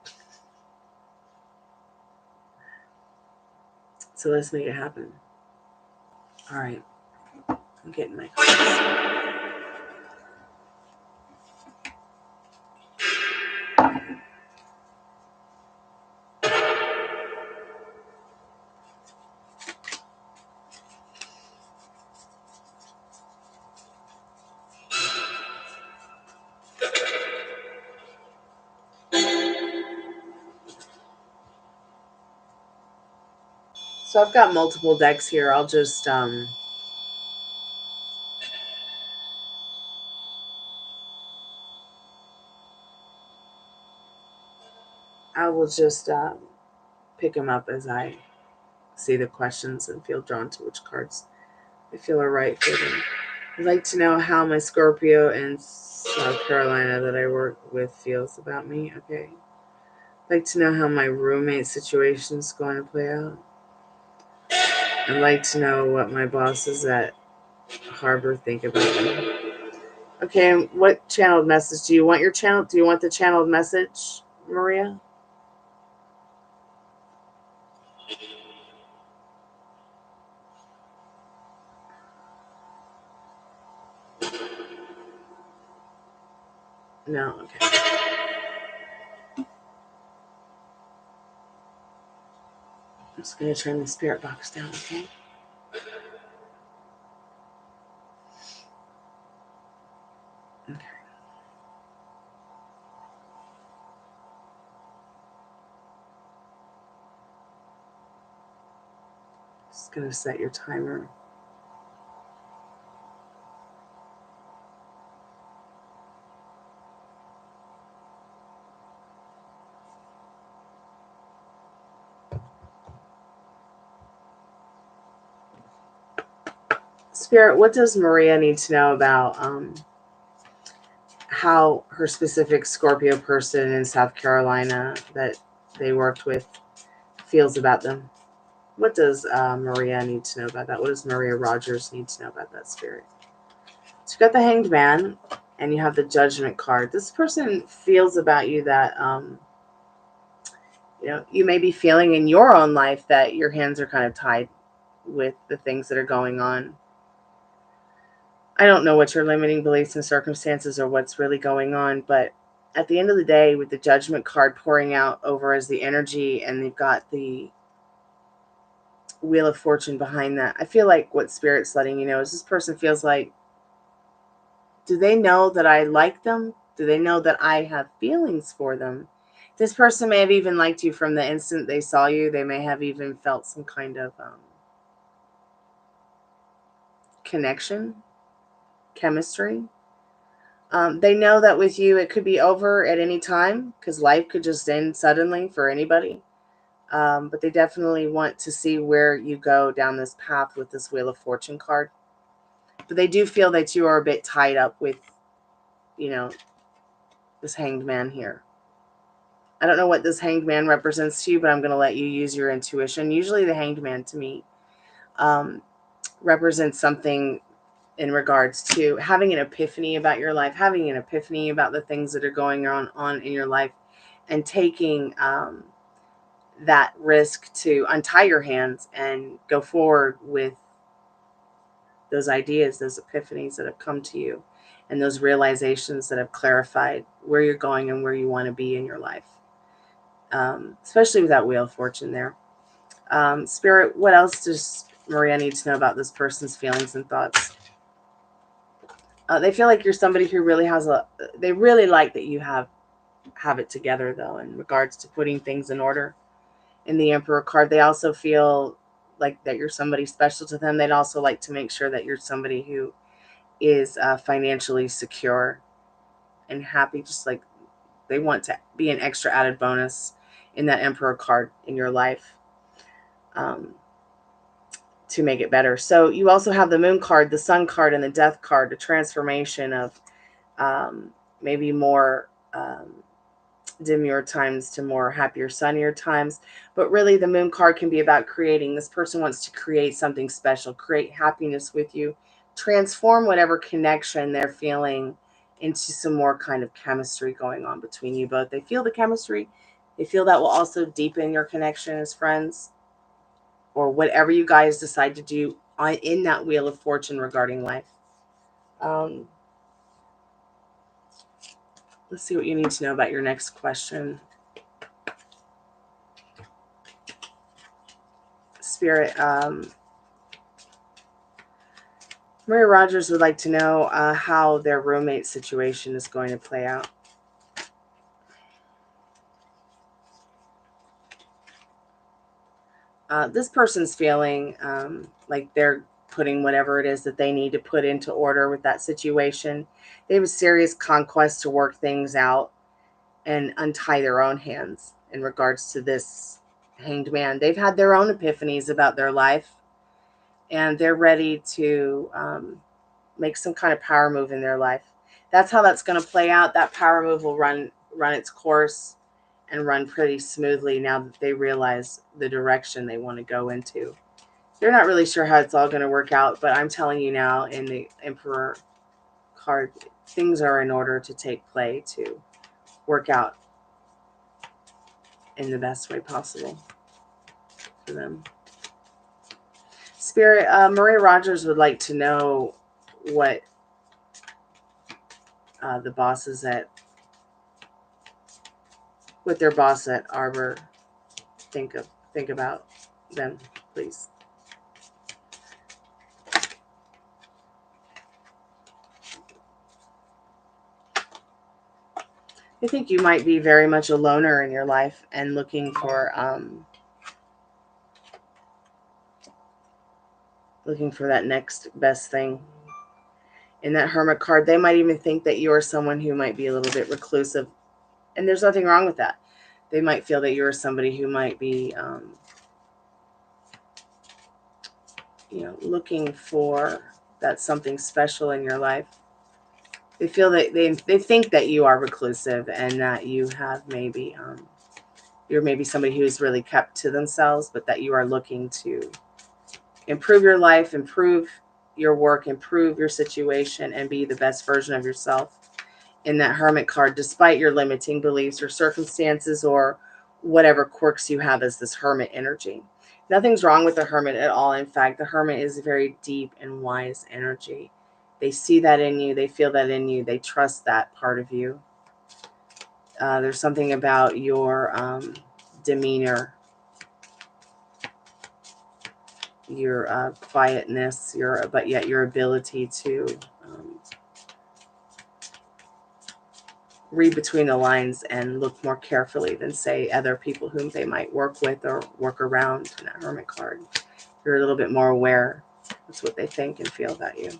So let's make it happen. All right. I'm getting my cards. So I've got multiple decks here. I'll just I will just pick them up as I see the questions and feel drawn to which cards I feel are right for them. I'd like to know how my Scorpio in South Carolina that I work with feels about me. Okay. I'd like to know how my roommate situation is going to play out. I'd like to know what my bosses at Harbor think about me. Okay, what channeled message do you want? Do you want the channeled message, Maria? No, okay. I'm just gonna turn the spirit box down, okay? Okay. Just going to set your timer. Spirit, what does Maria need to know about how her specific Scorpio person in South Carolina that they worked with feels about them? What does Maria need to know about that? What does Maria Rogers need to know about that, Spirit? So you got the Hanged Man, and you have the Judgment card. This person feels about you that, you know, you may be feeling in your own life that your hands are kind of tied with the things that are going on. I don't know what your limiting beliefs and circumstances or what's really going on, but at the end of the day, with the Judgment card pouring out over as the energy, and they've got the Wheel of Fortune behind that, I feel like what Spirit's letting you know is this person feels like, do they know that I like them? Do they know that I have feelings for them? This person may have even liked you from the instant they saw you. They may have even felt some kind of connection, chemistry. They know that with you, it could be over at any time because life could just end suddenly for anybody. But they definitely want to see where you go down this path with this Wheel of Fortune card. But they do feel that you are a bit tied up with, you know, this Hanged Man here. I don't know what this Hanged Man represents to you, but I'm going to let you use your intuition. Usually the Hanged Man to me represents something in regards to having an epiphany about your life, having an epiphany about the things that are going on in your life, and taking that risk to untie your hands and go forward with those ideas, those epiphanies that have come to you, and those realizations that have clarified where you're going and where you want to be in your life. Especially with that Wheel of Fortune there. Spirit, what else does Maria need to know about this person's feelings and thoughts? They feel like you're somebody who really has they really like that you have it together, though, in regards to putting things in order. In the Emperor card, they also feel like that you're somebody special to them. They'd also like to make sure that you're somebody who is financially secure and happy, just like they want to be an extra added bonus in that Emperor card in your life to make it better. So you also have the Moon card, the Sun card, and the Death card, the transformation of maybe more demure times to more happier, sunnier times. But really, the Moon card can be about creating. This person wants to create something special, create happiness with you, transform whatever connection they're feeling into some more kind of chemistry going on between you both. They feel the chemistry. They feel that will also deepen your connection as friends, or whatever you guys decide to do in that Wheel of Fortune regarding life. Let's see what you need to know about your next question. Spirit, Maria Rogers would like to know how their roommate situation is going to play out. This person's feeling like they're putting whatever it is that they need to put into order with that situation. They have a serious conquest to work things out and untie their own hands in regards to this Hanged Man. They've had their own epiphanies about their life, and they're ready to make some kind of power move in their life. That's how that's going to play out. That power move will run its course and run pretty smoothly now that they realize the direction they want to go into. They're not really sure how it's all going to work out, but I'm telling you now, in the Emperor card, things are in order to take play to work out in the best way possible for them. Spirit, Maria Rogers would like to know what the bosses at what their boss at Arbor think about them, please. I think you might be very much a loner in your life and looking for looking for that next best thing. In that Hermit card, they might even think that you're someone who might be a little bit reclusive. And there's nothing wrong with that. They might feel that you're somebody who might be, looking for that something special in your life. They feel that they think that you are reclusive and that you have maybe, you're maybe somebody who's really kept to themselves, but that you are looking to improve your life, improve your work, improve your situation, and be the best version of yourself. In that Hermit card, despite your limiting beliefs or circumstances or whatever quirks you have as this Hermit energy. Nothing's wrong with the Hermit at all. In fact, the Hermit is a very deep and wise energy. They see that in you. They feel that in you. They trust that part of you. There's something about your demeanor, your quietness, but yet your ability to read between the lines and look more carefully than, say, other people whom they might work with or work around in that Hermit card. You're a little bit more aware. That's what they think and feel about you.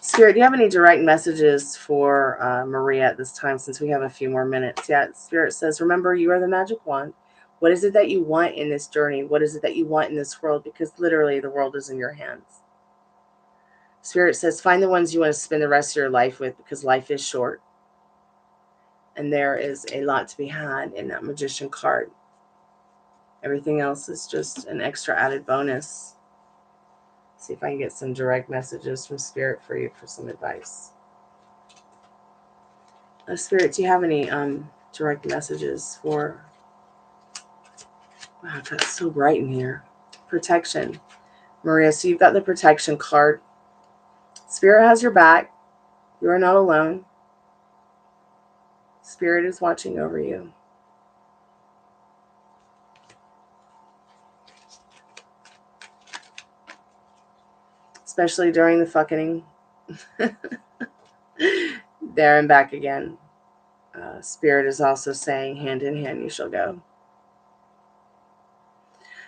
Spirit, do you have any direct messages for Maria at this time, since we have a few more minutes? Yeah, Spirit says, remember, you are the magic wand. What is it that you want in this journey? What is it that you want in this world? Because literally the world is in your hands. Spirit says, find the ones you want to spend the rest of your life with, because life is short. And there is a lot to be had in that Magician card. Everything else is just an extra added bonus. See if I can get some direct messages from Spirit for you for some advice. Spirit, do you have any direct messages for... Wow, it got so bright in here. Protection. Maria, so you've got the protection card. Spirit has your back. You are not alone. Spirit is watching over you. Especially during the fucking. There and back again. Spirit is also saying, hand in hand you shall go.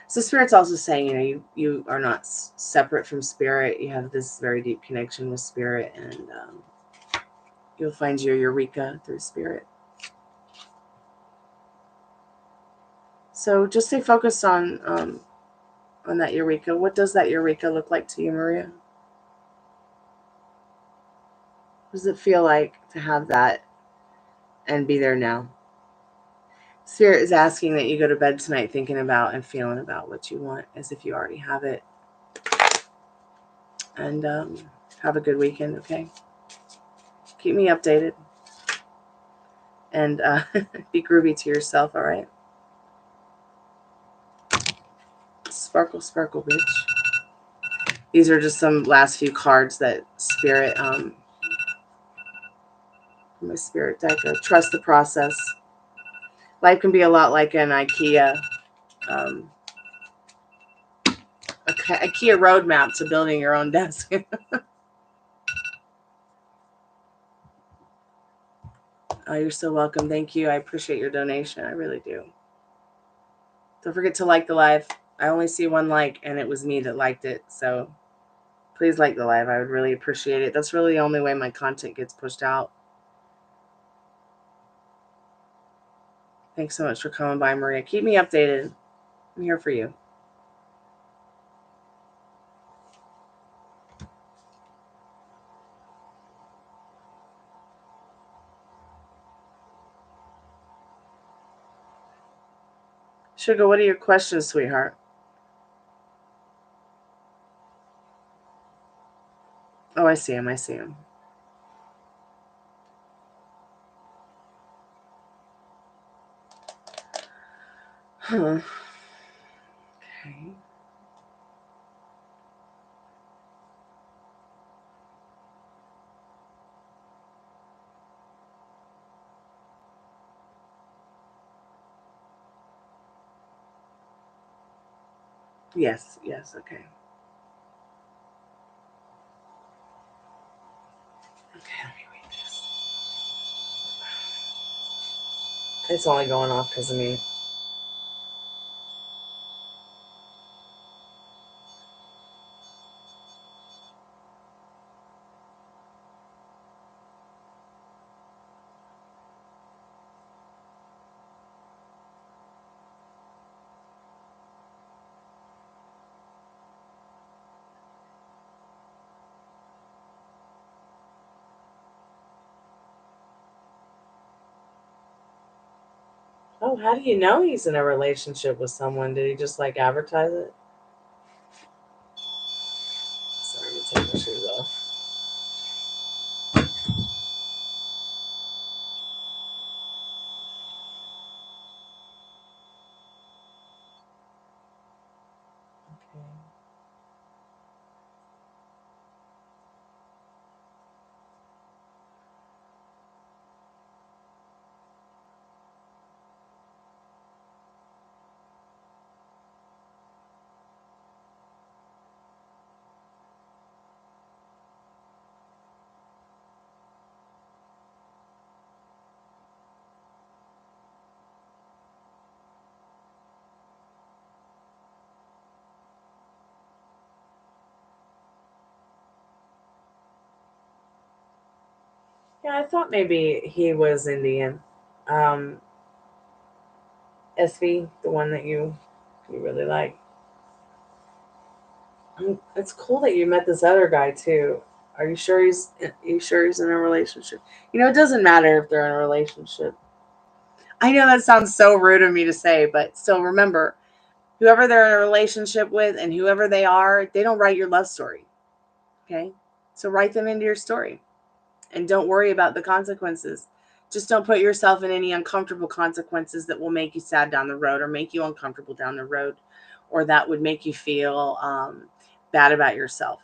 So Spirit's also saying, you are not separate from Spirit. You have this very deep connection with Spirit, and you'll find your Eureka through Spirit. So just stay focused on that Eureka. What does that Eureka look like to you, Maria? What does it feel like to have that and be there now? Spirit is asking that you go to bed tonight thinking about and feeling about what you want, as if you already have it. And have a good weekend, okay? Keep me updated. And be groovy to yourself, all right? Sparkle, sparkle, bitch. These are just some last few cards that Spirit, my Spirit deck. Trust the process. Life can be a lot like an IKEA roadmap to building your own desk. Oh, you're so welcome. Thank you. I appreciate your donation. I really do. Don't forget to like the live. I only see one like, and it was me that liked it. So please like the live. I would really appreciate it. That's really the only way my content gets pushed out. Thanks so much for coming by, Maria. Keep me updated. I'm here for you. Sugar, what are your questions, sweetheart? Oh, I see him. I see him. Huh. Okay. Yes, okay. Okay, let me read this. It's only going off because of me. Oh, how do you know he's in a relationship with someone? Did he just like advertise it? Sorry, I'm gonna take my shoes off. Okay. Yeah, I thought maybe he was Indian. Um, SV, the one that you really like. It's cool that you met this other guy too. Are you sure he's in a relationship? You know, it doesn't matter if they're in a relationship. I know that sounds so rude of me to say, but still remember, whoever they're in a relationship with and whoever they are, they don't write your love story. Okay? So write them into your story and don't worry about the consequences. Just don't put yourself in any uncomfortable consequences that will make you sad down the road or make you uncomfortable down the road or that would make you feel bad about yourself.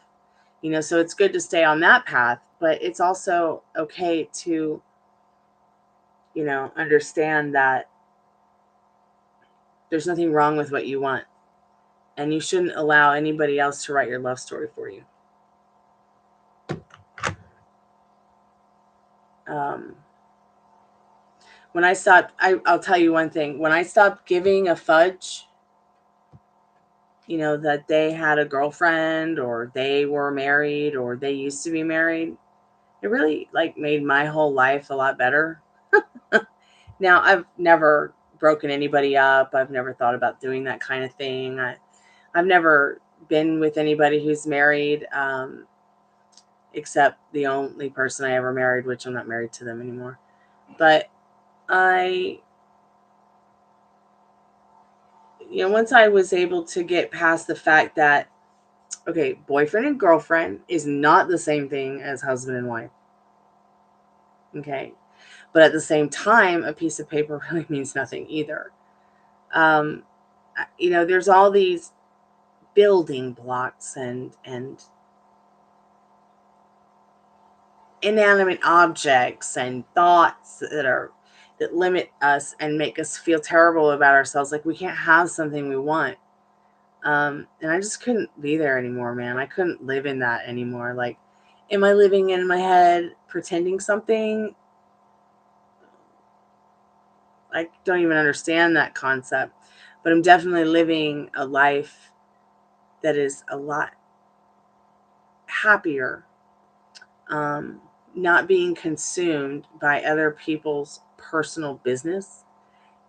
You know, so it's good to stay on that path, but it's also okay to, you know, understand that there's nothing wrong with what you want. And you shouldn't allow anybody else to write your love story for you. Um, when I stopped, I'll tell you one thing. When I stopped giving a fudge, you know, that they had a girlfriend or they were married or they used to be married, it really like made my whole life a lot better. Now, I've never broken anybody up. I've never thought about doing that kind of thing. I've never been with anybody who's married, except the only person I ever married, which I'm not married to them anymore. But I, you know, once I was able to get past the fact that, okay, boyfriend and girlfriend is not the same thing as husband and wife. Okay. But at the same time, a piece of paper really means nothing either. Um, you know, there's all these building blocks and inanimate objects and thoughts that limit us and make us feel terrible about ourselves. Like we can't have something we want. And I just couldn't be there anymore, man. I couldn't live in that anymore. Like, am I living in my head pretending something? I don't even understand that concept, but I'm definitely living a life that is a lot happier, um, not being consumed by other people's personal business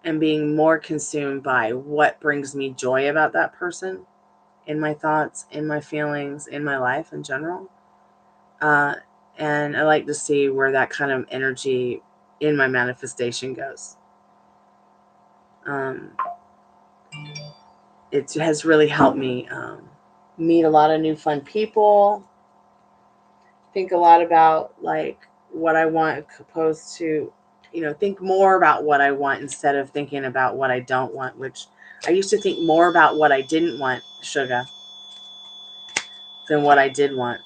and being more consumed by what brings me joy about that person in my thoughts, in my feelings, in my life in general. Uh, and I like to see where that kind of energy in my manifestation goes. Um, it has really helped me meet a lot of new fun people, think a lot about like what I want opposed to, you know, think more about what I want instead of thinking about what I don't want, which I used to think more about what I didn't want, sugar, than what I did want.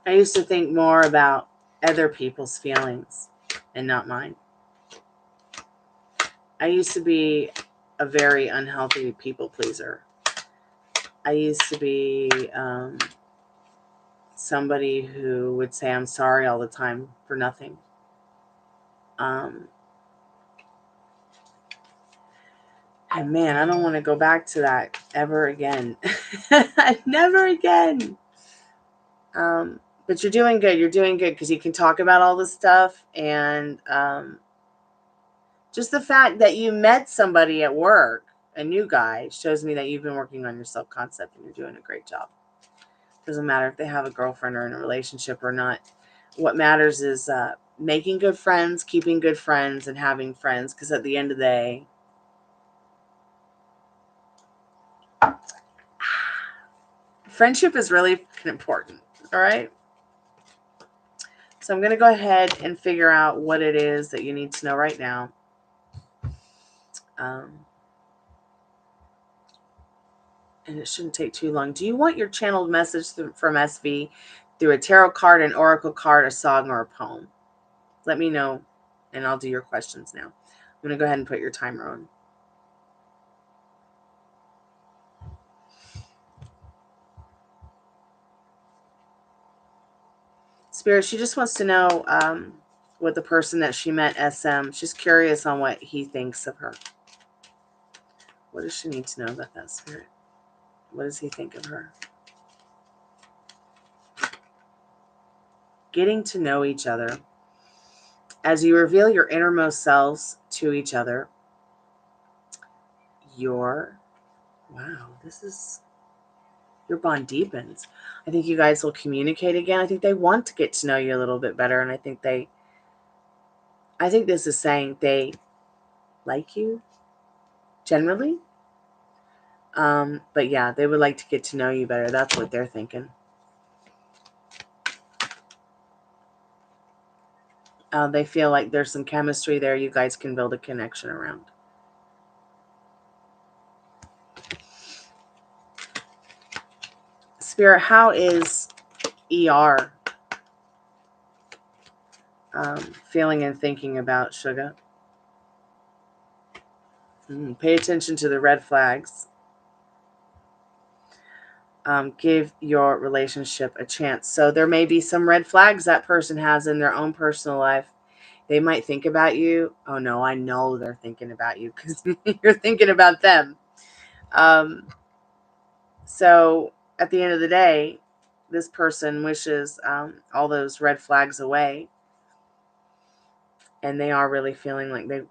I used to think more about other people's feelings and not mine. I used to be a very unhealthy people pleaser. I used to be somebody who would say I'm sorry all the time for nothing. Um, and man, I don't want to go back to that ever again. Never again. But you're doing good. You're doing good because you can talk about all this stuff. And just the fact that you met somebody at work, a new guy, shows me that you've been working on your self-concept and you're doing a great job. Doesn't matter if they have a girlfriend or in a relationship or not. What matters is making good friends, keeping good friends, and having friends. Because at the end of the day, friendship is really important. All right. So I'm going to go ahead and figure out what it is that you need to know right now. And it shouldn't take too long. Do you want your channeled message from SV through a tarot card, an oracle card, a song, or a poem? Let me know, and I'll do your questions now. I'm going to go ahead and put your timer on. Spirit, she just wants to know what the person that she met, SM, she's curious on what he thinks of her. What does she need to know about that, Spirit? What does he think of her? Getting to know each other. As you reveal your innermost selves to each other, your bond deepens. I think you guys will communicate again. I think they want to get to know you a little bit better, and I think this is saying they like you generally. But yeah, they would like to get to know you better. That's what they're thinking. They feel like there's some chemistry there you guys can build a connection around. Spirit, how is ER feeling and thinking about Sugar? Pay attention to the red flags. Give your relationship a chance. So there may be some red flags that person has in their own personal life. They might think about you. Oh no, I know they're thinking about you because you're thinking about them. So at the end of the day, this person wishes all those red flags away. And they are really feeling like they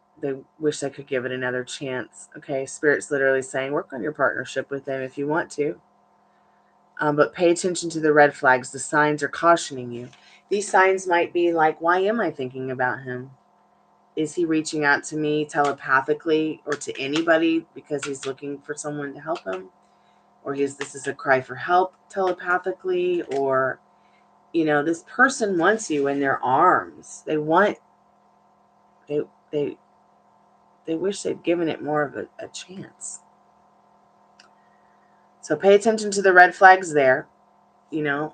wish they could give it another chance. Okay, Spirit's literally saying, work on your partnership with them if you want to. But pay attention to the red flags. The signs are cautioning you. These signs might be like, why am I thinking about him? Is he reaching out to me telepathically or to anybody because he's looking for someone to help him? Or this is a cry for help telepathically? Or, this person wants you in their arms. They wish they'd given it more of a chance. So pay attention to the red flags there, and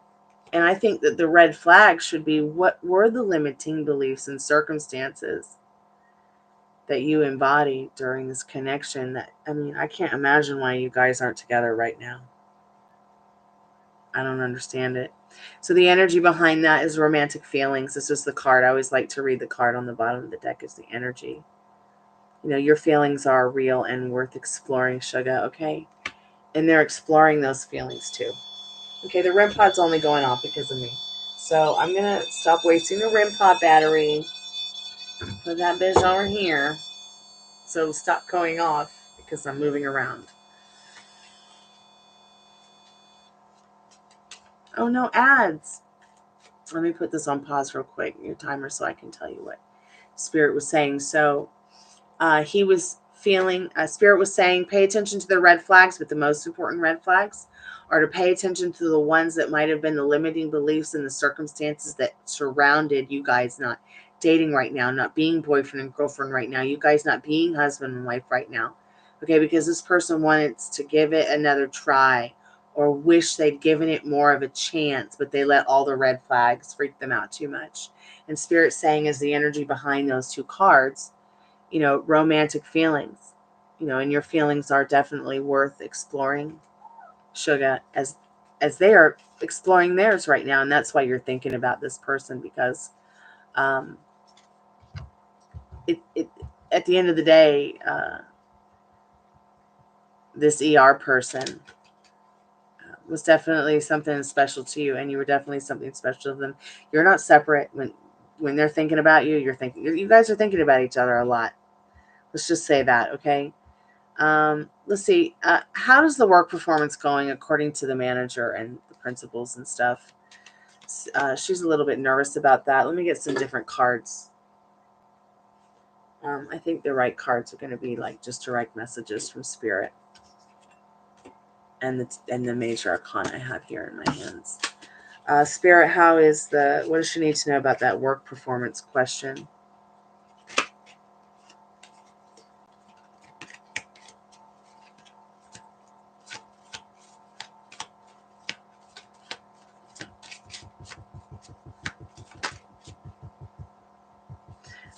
I think that the red flags should be, what were the limiting beliefs and circumstances that you embody during this connection? I can't imagine why you guys aren't together right now. I don't understand it. So the energy behind that is romantic feelings. This is the card. I always like to read the card on the bottom of the deck is the energy. Your feelings are real and worth exploring, Sugar, okay? And they're exploring those feelings too. Okay, the REM pod's only going off because of me. So I'm going to stop wasting the REM pod battery. Put that bitch over here. So stop going off because I'm moving around. Oh, no ads. Let me put this on pause real quick, your timer, so I can tell you what Spirit was saying. So he was feeling, Spirit was saying, pay attention to the red flags, but the most important red flags are to pay attention to the ones that might have been the limiting beliefs and the circumstances that surrounded you guys not dating right now, not being boyfriend and girlfriend right now, you guys not being husband and wife right now. Okay, because this person wanted to give it another try or wish they'd given it more of a chance, but they let all the red flags freak them out too much. And Spirit saying is the energy behind those two cards, romantic feelings, and your feelings are definitely worth exploring, Sugar, as they are exploring theirs right now. And that's why you're thinking about this person, because it at the end of the day, this ER person was definitely something special to you, and you were definitely something special to them. You're not separate. When they're thinking about you, you guys are thinking about each other a lot. Let's just say that, okay? Let's see. How does the work performance going according to the manager and the principals and stuff? She's a little bit nervous about that. Let me get some different cards. I think the right cards are going to be like just direct messages from Spirit. And the major arcana I have here in my hands. Spirit, what does she need to know about that work performance question?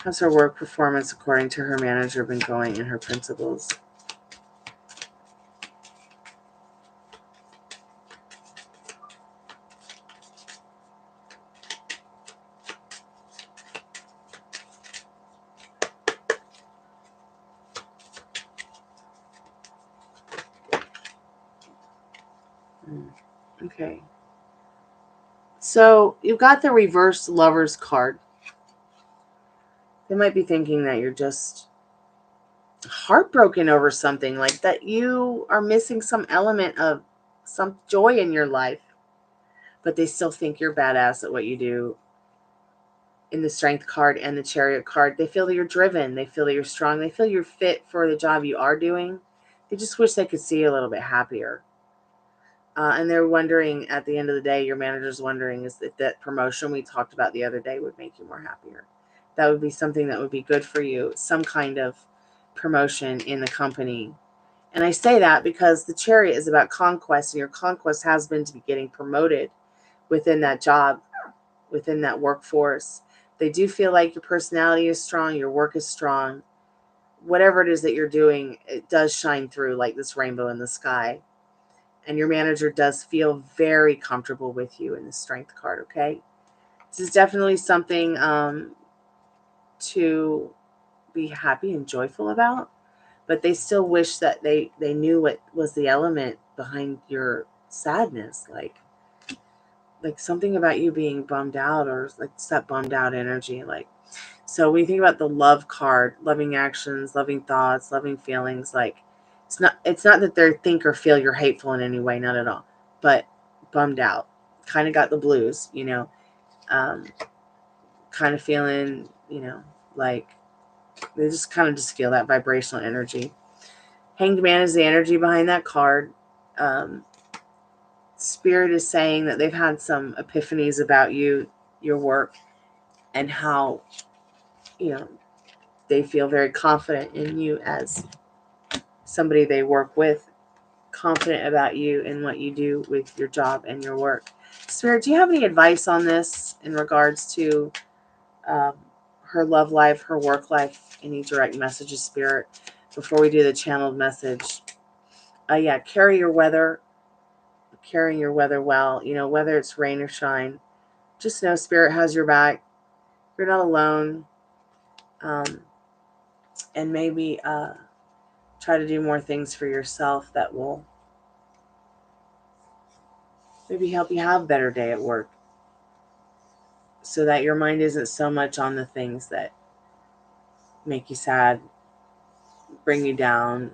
How's her work performance according to her manager been going and her principals? Okay. So you've got the reverse Lovers card. They might be thinking that you're just heartbroken over something, like that you are missing some element of some joy in your life, but they still think you're badass at what you do. In the Strength card and the Chariot card, they feel that you're driven. They feel that you're strong. They feel you're fit for the job you are doing. They just wish they could see you a little bit happier. And they're wondering, at the end of the day, your manager's wondering, is that promotion we talked about the other day would make you more happier. That would be something that would be good for you, some kind of promotion in the company. And I say that because the Chariot is about conquest, and your conquest has been to be getting promoted within that job, within that workforce. They do feel like your personality is strong, your work is strong. Whatever it is that you're doing, it does shine through like this rainbow in the sky. And your manager does feel very comfortable with you in the Strength card, okay? This is definitely something to be happy and joyful about, but they still wish that they knew what was the element behind your sadness, like something about you being bummed out, or like it's that bummed out energy. Like, so when you think about the Love card, loving actions, loving thoughts, loving feelings, like it's not that they think or feel you're hateful in any way, not at all, but bummed out, kind of got the blues, kind of feeling, like they just kind of just feel that vibrational energy. Hanged Man is the energy behind that card. Spirit is saying that they've had some epiphanies about you, your work, and how, they feel very confident in you as somebody they work with, confident about you and what you do with your job and your work. Spirit, do you have any advice on this in regards to her love life, her work life? Any direct messages, Spirit, before we do the channeled message? Yeah, carrying your weather well, whether it's rain or shine. Just know Spirit has your back. You're not alone. And maybe try to do more things for yourself that will maybe help you have a better day at work, so that your mind isn't so much on the things that make you sad, bring you down.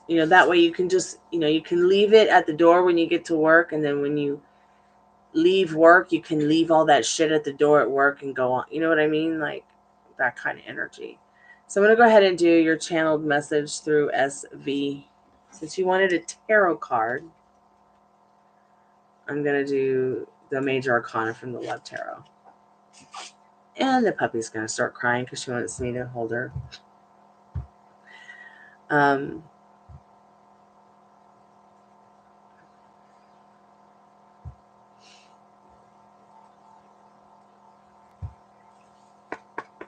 That way you can just, you can leave it at the door when you get to work, and then when you leave work, you can leave all that shit at the door at work and go on. You know what I mean? Like that kind of energy. So I'm going to go ahead and do your channeled message through SV. Since you wanted a tarot card, I'm going to do the major arcana from the Love Tarot. And the puppy's going to start crying because she wants me to hold her.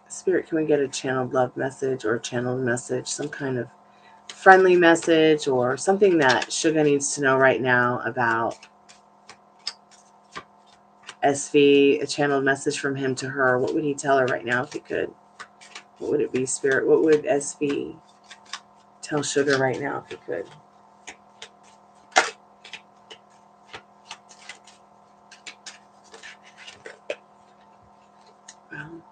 Spirit, can we get a channeled love message or a channeled message, some kind of friendly message or something that Sugar needs to know right now about SV, a channeled message from him to her? What would he tell her right now if he could? What would it be, Spirit? What would SV tell Sugar right now if he could? Well,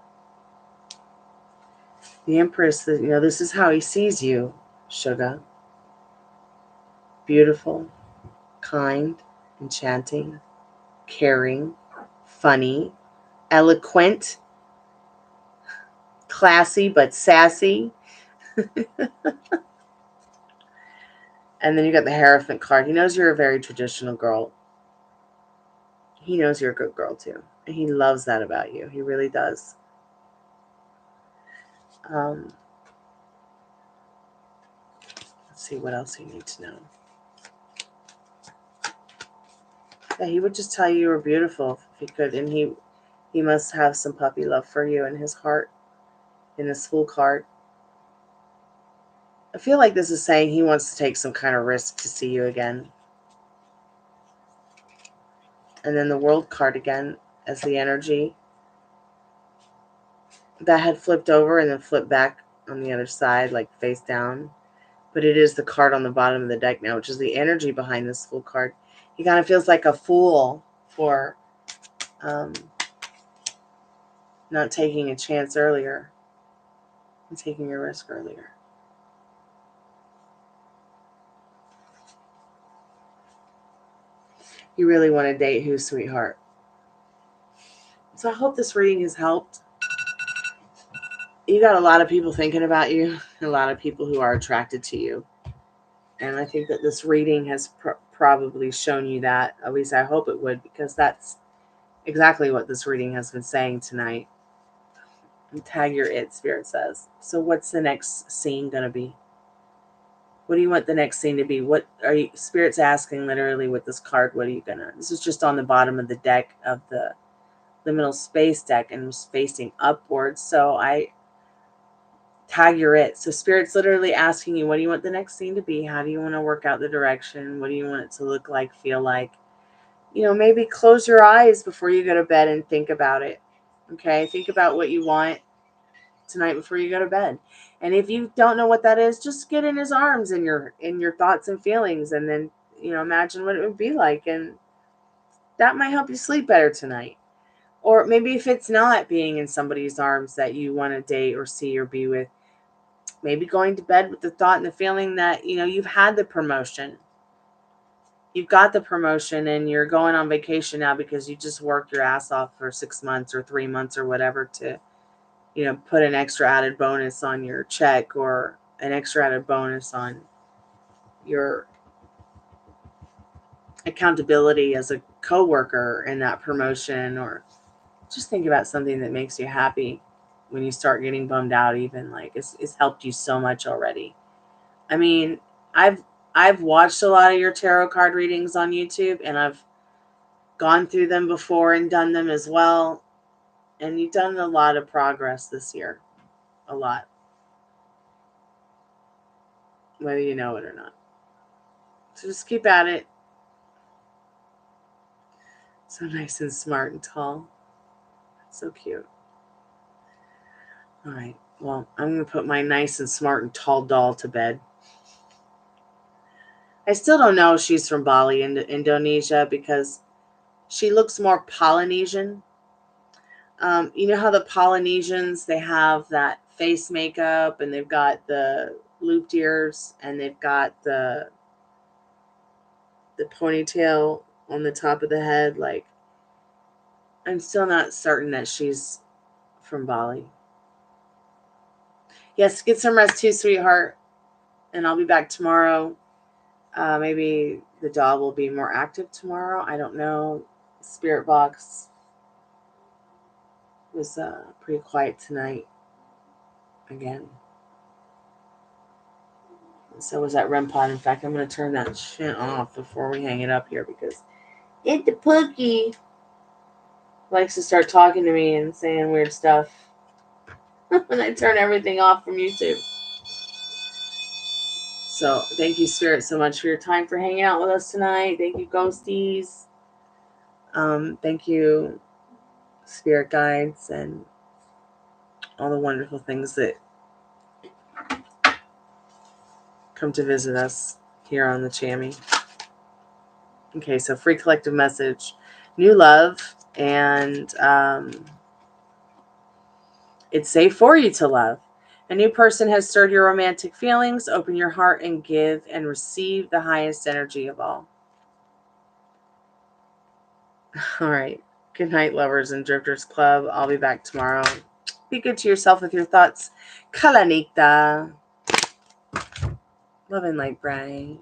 the Empress, this is how he sees you, Sugar. Beautiful, kind, enchanting, caring, funny, eloquent, classy but sassy. And then you got the Hierophant card. He knows you're a very traditional girl. He knows you're a good girl too. And he loves that about you. He really does. Let's see what else you need to know. Yeah, he would just tell you were beautiful if he could. And he must have some puppy love for you in his heart, in this Fool card. I feel like this is saying he wants to take some kind of risk to see you again. And then the World card again as the energy. That had flipped over and then flipped back on the other side, like face down. But it is the card on the bottom of the deck now, which is the energy behind this Fool card. He kind of feels like a fool for not taking a chance earlier and taking a risk earlier. You really want to date who, sweetheart? So I hope this reading has helped. You got a lot of people thinking about you, a lot of people who are attracted to you. And I think that this reading has probably shown you that. At least I hope it would, because that's exactly what this reading has been saying tonight. And tag your it, Spirit says. So what's the next scene going to be? What do you want the next scene to be? What are you, Spirit's asking literally with this card, what are you going to? This is just on the bottom of the deck of the liminal space deck and was facing upwards. So I tag your it. So Spirit's literally asking you, what do you want the next scene to be? How do you want to work out the direction? What do you want it to look like, feel like? You know, maybe close your eyes before you go to bed and think about it. Okay, think about what you want tonight before you go to bed. And if you don't know what that is, just get in his arms in your thoughts and feelings, and then, you know, imagine what it would be like, and that might help you sleep better tonight. Or maybe if it's not being in somebody's arms that you want to date or see or be with, maybe going to bed with the thought and the feeling that, you know, you've had the promotion. You've got the promotion and you're going on vacation now because you just worked your ass off for 6 months or 3 months or whatever to, you know, put an extra added bonus on your check or an extra added bonus on your accountability as a coworker in that promotion. Or just think about something that makes you happy when you start getting bummed out. Even like it's helped you so much already. I mean, I've watched a lot of your tarot card readings on YouTube, and I've gone through them before and done them as well. And you've done a lot of progress this year. A lot. Whether you know it or not. So just keep at it. So nice and smart and tall. So cute. All right. Well, I'm going to put my nice and smart and tall doll to bed. I still don't know if she's from Bali, Indonesia, because she looks more Polynesian. You know how the Polynesians, they have that face makeup and they've got the looped ears and they've got the ponytail on the top of the head. Like, I'm still not certain that she's from Bali. Yes, get some rest too, sweetheart. And I'll be back tomorrow. Maybe the dog will be more active tomorrow. I don't know. Spirit box was pretty quiet tonight again. So was that REM pod. In fact, I'm going to turn that shit off before we hang it up here, because it the pookie likes to start talking to me and saying weird stuff when I turn everything off from YouTube. So thank you, Spirit, so much for your time, for hanging out with us tonight. Thank you, ghosties. Thank you, spirit guides, and all the wonderful things that come to visit us here on the Chammy. Okay, so free collective message, new love, and it's safe for you to love. A new person has stirred your romantic feelings. Open your heart and give and receive the highest energy of all. All right. Good night, lovers and drifters club. I'll be back tomorrow. Be good to yourself with your thoughts. Kalanita. Love and light bright.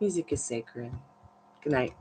Music is sacred. Good night.